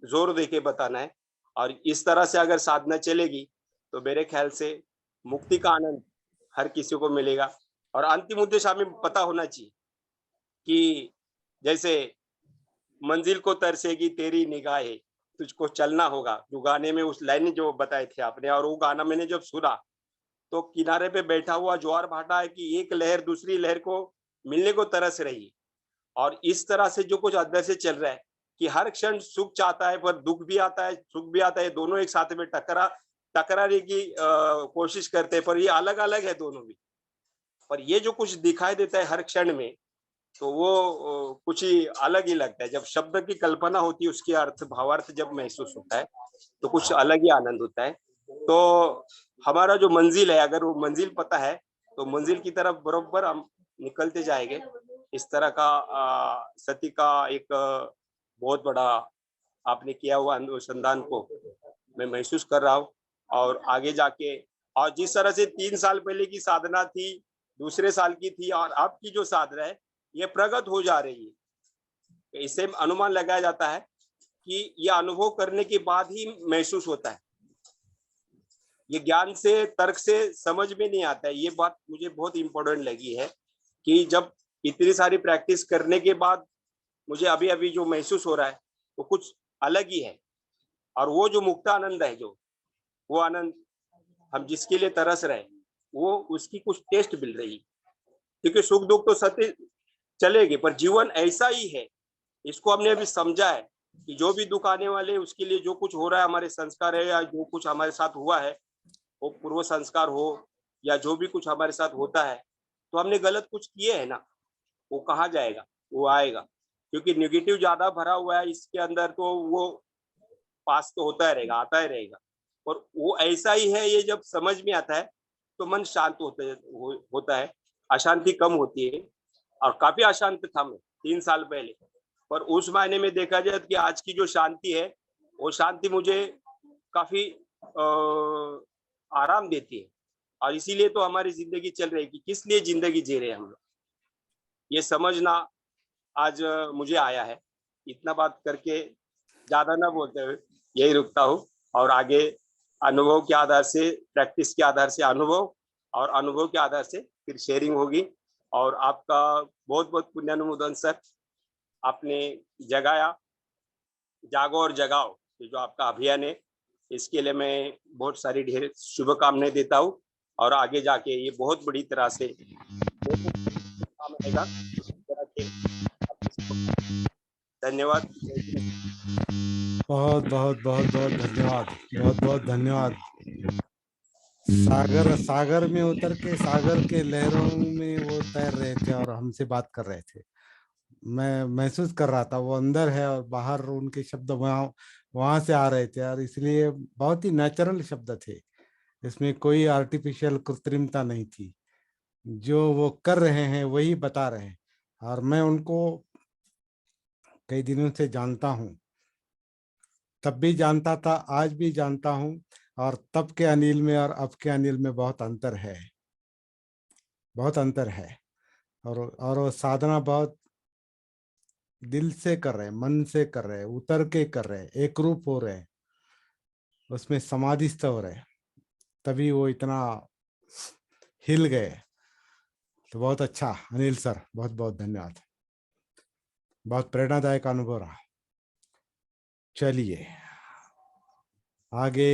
जोर देके बताना है। और इस तरह से अगर साधना चलेगी तो मेरे ख्याल से मुक्ति का आनंद हर किसी को मिलेगा। और अंतिम उद्देश्य हमें पता होना चाहिए कि जैसे मंजिल को तरसेगी तेरी निगाहें, तुझको चलना होगा, जो गाने में उस लाइन जो बताए थे आपने, और वो गाना मैंने जब सुना तो किनारे पे बैठा हुआ ज्वार भाटा है कि एक लहर दूसरी लहर को मिलने को तरस रही है। और इस तरह से जो कुछ अंदर से चल रहा है कि हर क्षण सुख चाहता है पर दुख भी आता है, सुख भी आता है, दोनों एक साथ में टकराने की कोशिश करते हैं, पर ये अलग अलग है दोनों भी। पर ये जो कुछ दिखाई देता है हर क्षण में, तो वो कुछ ही अलग ही लगता है। जब शब्द की कल्पना होती है, उसकी अर्थ भावार्थ जब महसूस होता है तो कुछ अलग ही आनंद होता है। तो हमारा जो मंजिल है, अगर वो मंजिल पता है तो मंजिल की तरफ बरोबर हम निकलते जाएंगे। इस तरह का सती का एक बहुत बड़ा आपने किया हुआ अनुसंधान को मैं महसूस कर रहा हूँ। और आगे जाके, और जिस तरह से 3 साल पहले की साधना थी, दूसरे साल की थी, और अब की जो साधना है ये प्रगत हो जा रही है। इससे अनुमान लगाया जाता है कि ये अनुभव करने के बाद ही महसूस होता है, ये ज्ञान से तर्क से समझ में नहीं आता है। ये बात मुझे बहुत इंपॉर्टेंट लगी है कि जब इतनी सारी प्रैक्टिस करने के बाद मुझे अभी अभी जो महसूस हो रहा है वो कुछ अलग ही है। और वो जो मुक्त आनंद है, जो वो आनंद हम जिसके लिए तरस रहे, वो उसकी कुछ टेस्ट मिल रही है। क्योंकि सुख दुख तो सत्य चलेगी, पर जीवन ऐसा ही है, इसको हमने अभी समझा है कि जो भी दुख आने वाले उसके लिए जो कुछ हो रहा है, हमारे संस्कार है या जो कुछ हमारे साथ हुआ है, वो पूर्व संस्कार हो या जो भी कुछ हमारे साथ होता है, तो हमने गलत कुछ किए है ना, वो कहाँ जाएगा, वो आएगा। क्योंकि नेगेटिव ज्यादा भरा हुआ है इसके अंदर, तो वो पास तो होता रहेगा, आता ही रहेगा। और वो ऐसा ही है, ये जब समझ में आता है तो मन शांत होता है, अशांति कम होती है। और काफी अशांत था मैं 3 साल पहले, पर उस मायने में देखा जाए कि आज की जो शांति है, वो शांति मुझे काफी आराम देती है। और इसीलिए तो हमारी जिंदगी चल रही है कि किस लिए जिंदगी जी रहे हैं हम लोग, ये समझना आज मुझे आया है। इतना बात करके ज्यादा ना बोलते हुए यही रुकता हूँ, और आगे अनुभव के आधार से, प्रैक्टिस के आधार से अनुभव, और अनुभव के आधार से फिर शेयरिंग होगी। और आपका बहुत बहुत पुण्यानुमोदन सर, आपने जगाया, जागो और जगाओ, ये जो आपका अभियान है, इसके लिए मैं बहुत सारी ढेर शुभकामनाएं देता हूँ और आगे जाके ये बहुत बड़ी तरह से काम आएगा। धन्यवाद। बहुत बहुत बहुत बहुत धन्यवाद, बहुत बहुत धन्यवाद। सागर में उतर के सागर के लहरों में वो तैर रहे थे और हमसे बात कर रहे थे। मैं महसूस कर रहा था वो अंदर है और बाहर उनके शब्द वहां से आ रहे थे, और इसलिए बहुत ही नेचुरल शब्द थे, इसमें कोई आर्टिफिशियल कृत्रिमता नहीं थी। जो वो कर रहे हैं वही बता रहे हैं, और मैं उनको कई दिनों से जानता हूँ, तब भी जानता था, आज भी जानता हूँ, और तब के अनिल में और अब के अनिल में बहुत अंतर है, बहुत अंतर है। और वो साधना बहुत दिल से कर रहे हैं, मन से कर रहे हैं, उतर के कर रहे हैं, एक रूप हो रहे हैं, उसमें समाधिस्थ हो रहे हैं, तभी वो इतना हिल गए। तो बहुत अच्छा अनिल सर, बहुत बहुत धन्यवाद, बहुत प्रेरणादायक अनुभव रहा। चलिए आगे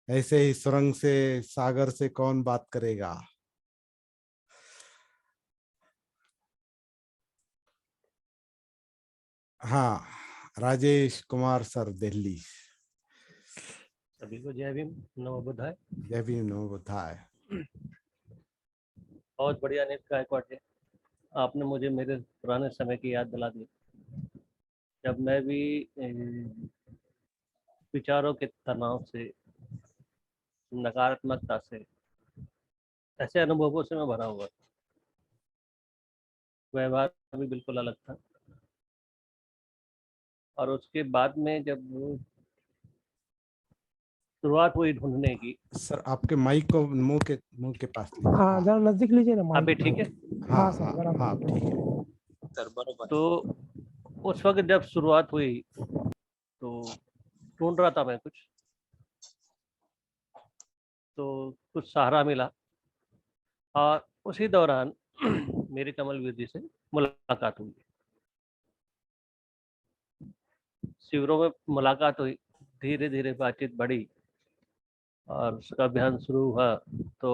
ऐसे ही सुरंग से, सागर से कौन बात करेगा? हाँ, राजेश कुमार सर, दिल्ली। सभी को जय भीम, नमो बुद्धाय। जय भीम, नमो बुद्धाय। बहुत बढ़िया अनिल गायकवाड़ जी, आपने मुझे मेरे पुराने समय की याद दिला दी, जब मैं भी विचारों के तनाव से, नकारात्मकता से, ऐसे अनुभवों से मैं भरा हुआ था। व्यवहार भी बिल्कुल अलग था। और उसके बाद में जब शुरुआत हुई ढूंढने की। सर आपके माइक को मुंह के पास लीजिए। हाँ, जरा नजदीक लीजिए ना माइक। अभी ठीक है? हाँ सर, हाँ ठीक है सर, बरोबर। तो उस वक्त जब शुरुआत हुई तो ढूंढ रहा था मैं कुछ, तो कुछ सहारा मिला, और उसी दौरान मेरी कमलवीर जी से मुलाकात हुई। शिविरों में मुलाकात हुई, धीरे धीरे बातचीत बढ़ी और उसका अभियान शुरू हुआ। तो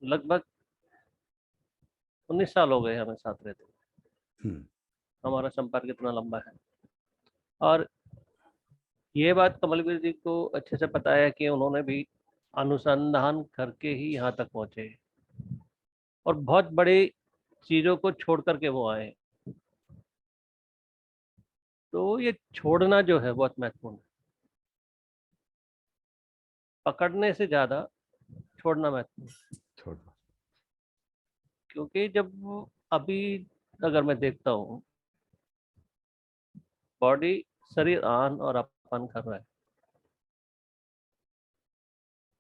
लगभग 19 साल हो गए हमें साथ रहते। हमारा संपर्क इतना लंबा है। और ये बात कमलवीर जी को अच्छे से पता है कि उन्होंने भी अनुसंधान करके ही यहाँ तक पहुंचे, और बहुत बड़ी चीजों को छोड़ करके वो आए। तो ये छोड़ना जो है बहुत महत्वपूर्ण है, पकड़ने से ज्यादा छोड़ना महत्वपूर्ण है। क्योंकि जब अभी अगर मैं देखता हूँ, बॉडी, शरीर आन और अपन कर रहा है।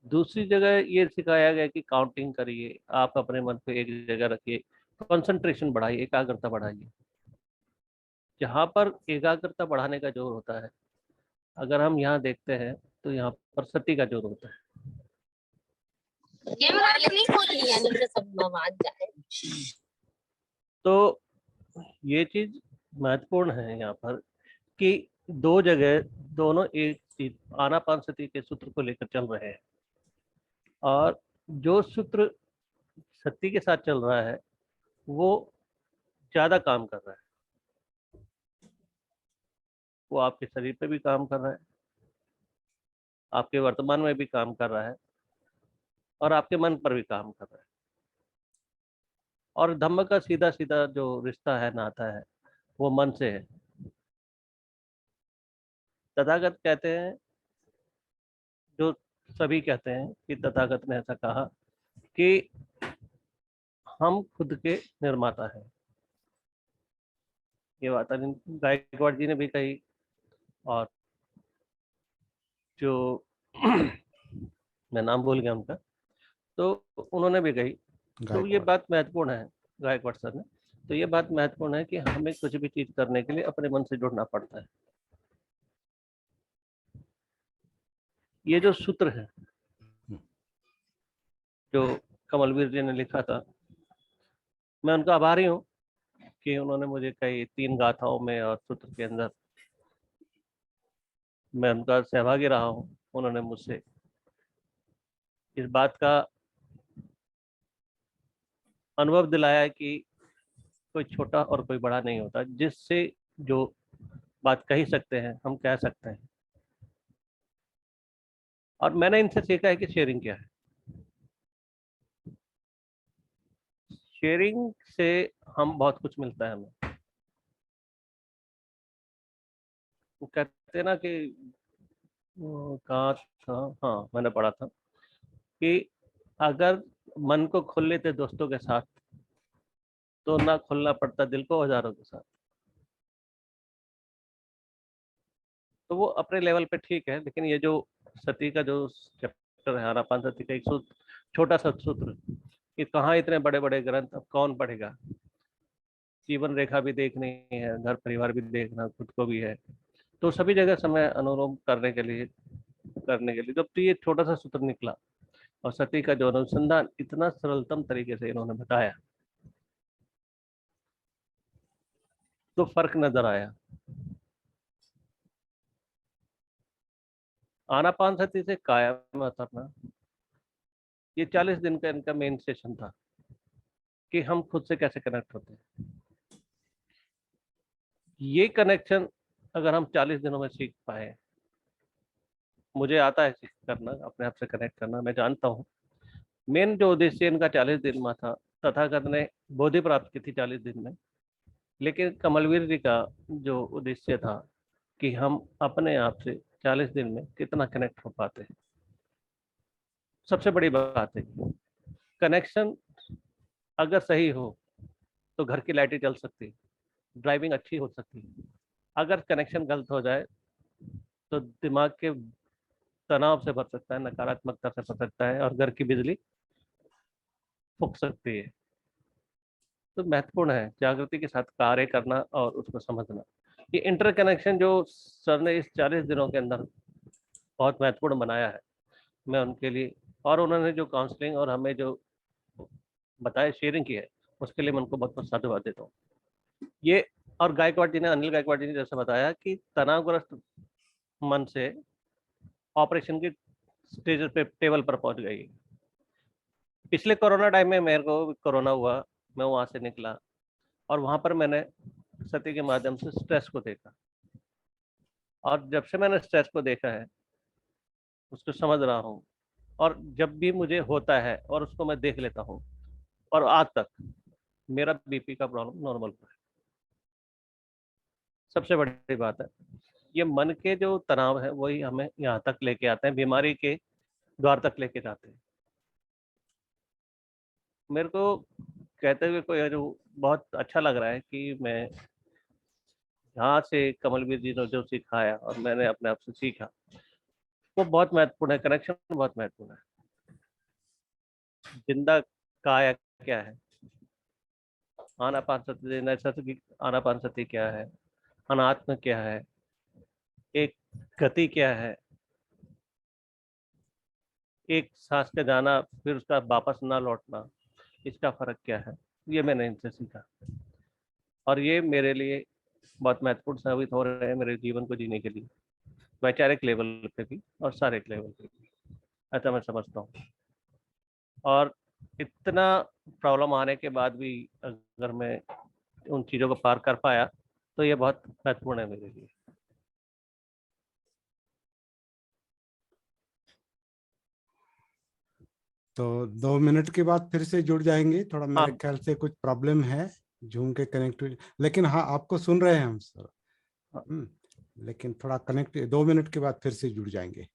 दूसरी जगह ये सिखाया गया कि काउंटिंग करिए, आप अपने मन को एक जगह रखिए, कंसंट्रेशन बढ़ाइए, एकाग्रता बढ़ाइए। जहाँ पर एकाग्रता बढ़ाने का जोर होता है, अगर हम यहाँ देखते हैं तो यहाँ पर सती का जोर होता है। तो ये चीज महत्वपूर्ण है यहाँ पर कि दो जगह दोनों एक चीज आनापानसति के सूत्र को लेकर चल रहे हैं, और जो सूत्र सती के साथ चल रहा है वो ज्यादा काम कर रहा है। वो आपके शरीर पे भी काम कर रहा है, आपके वर्तमान में भी काम कर रहा है, और आपके मन पर भी काम कर रहा है। और धम्म का सीधा सीधा जो रिश्ता है, नाता है, वो मन से है। तथागत कहते हैं, जो सभी कहते हैं कि तथागत ने ऐसा कहा कि हम खुद के निर्माता हैं। ये बात गायकवाड़ जी ने भी कही, और जो मैं नाम भूल गया उनका, तो उन्होंने भी कही। तो ये बात महत्वपूर्ण है, गायकवाड़ सर ने। तो ये बात महत्वपूर्ण है कि हमें कुछ भी चीज करने के लिए अपने मन से जुड़ना पड़ता है। ये जो सूत्र है जो कमलवीर जी ने लिखा था, मैं उनका आभारी हूँ कि उन्होंने मुझे कई 3 गाथाओं में और सूत्र के अंदर मैं उनका सहभागी रहा हूँ। उन्होंने मुझसे इस बात का अनुभव दिलाया है कि कोई छोटा और कोई बड़ा नहीं होता, जिससे जो बात कही सकते हैं हम कह सकते हैं। और मैंने इनसे सीखा है कि शेयरिंग क्या है। शेयरिंग से हम बहुत कुछ मिलता है हमें। वो कहते हैं ना कि कहाँ था, हाँ मैंने पढ़ा था कि अगर मन को खोल लेते दोस्तों के साथ तो ना खोलना पड़ता दिल को हजारों के साथ। तो वो अपने लेवल पे ठीक है, लेकिन ये जो सती का जो चैप्टर है, आनापान सती का एक सूत्र, छोटा सा सूत्र, कि कहाँ इतने बड़े बड़े ग्रंथ, अब कौन पढ़ेगा। जीवन रेखा भी देखनी है, घर परिवार भी देखना, खुद को भी है, तो सभी जगह समय अनुलोम करने के लिए जब तो ये छोटा सा सूत्र निकला और सती का जो अनुसंधान इतना सरलतम तरीके से इन्होंने बताया तो फर्क नजर आया। आनापान सती से कायम उतरना, ये 40 दिन का इनका मेन सेशन था कि हम खुद से कैसे कनेक्ट होते हैं। ये कनेक्शन अगर हम 40 दिनों में सीख पाए, मुझे आता है सीख करना, अपने आप से कनेक्ट करना, मैं जानता हूँ। मेन जो उद्देश्य इनका 40 दिन में था, तथागत ने बोधि प्राप्त की थी 40 दिन में, लेकिन कमलवीर जी का जो उद्देश्य था कि हम अपने आप से 40 दिन में कितना कनेक्ट हो पाते हैं। सबसे बड़ी बात है कनेक्शन अगर सही हो तो घर की लाइटें जल सकती है, ड्राइविंग अच्छी हो सकती है। अगर कनेक्शन गलत हो जाए तो दिमाग के तनाव से भर सकता है, नकारात्मकता से भर सकता है और घर की बिजली फूक सकती है। तो महत्वपूर्ण है जागृति के साथ कार्य करना और उसको समझना। ये इंटरकनेक्शन जो सर ने इस 40 दिनों के अंदर बहुत महत्वपूर्ण बनाया है, मैं उनके लिए, और उन्होंने जो काउंसलिंग और हमें जो बताया, शेयरिंग की है, उसके लिए मैं उनको बहुत बहुत साधुवाद देता हूँ। ये और गायकवाड़ जी ने, अनिल गायकवाड़ जी ने जैसे बताया कि तनावग्रस्त मन से ऑपरेशन की स्टेज पे, टेबल पर पहुंच गई। पिछले कोरोना टाइम में मेरे को कोरोना हुआ, मैं वहां से निकला और वहां पर मैंने सती के माध्यम से स्ट्रेस को देखा, और जब से मैंने स्ट्रेस को देखा है उसको समझ रहा हूँ, और जब भी मुझे होता है और उसको मैं देख लेता हूँ, और आज तक मेरा बीपी का प्रॉब्लम नॉर्मल है। सबसे बड़ी बात है ये मन के जो तनाव है वही हमें यहाँ तक लेके आते हैं, बीमारी के द्वार तक लेके जाते हैं। मेरे को कहते हुए कोई जो बहुत अच्छा लग रहा है कि मैं यहाँ से कमलवीर जी ने जो सिखाया और मैंने अपने आप से सीखा वो बहुत महत्वपूर्ण है। कनेक्शन बहुत महत्वपूर्ण है। जिंदा काया क्या है, आनापान सती, नैसर्गिक आनापान सती क्या है, अनात्म क्या है, एक गति क्या है, एक सांस का जाना फिर उसका वापस ना लौटना, इसका फर्क क्या है, ये मैंने इनसे सीखा और ये मेरे लिए बहुत महत्वपूर्ण साबित हो रहे हैं मेरे जीवन को जीने के लिए, वैचारिक लेवल पे भी और शारीरिक लेवल पे भी, ऐसा मैं समझता हूँ। और इतना प्रॉब्लम आने के बाद भी अगर मैं उन चीज़ों को पार कर पाया तो ये बहुत महत्वपूर्ण है मेरे लिए। तो 2 मिनट के बाद फिर से जुड़ जाएंगे। थोड़ा मेरे हाँ। ख्याल से कुछ प्रॉब्लम है जूम के कनेक्टिविटी, लेकिन हाँ आपको सुन रहे हैं हम सर। लेकिन थोड़ा कनेक्ट 2 मिनट के बाद फिर से जुड़ जाएंगे।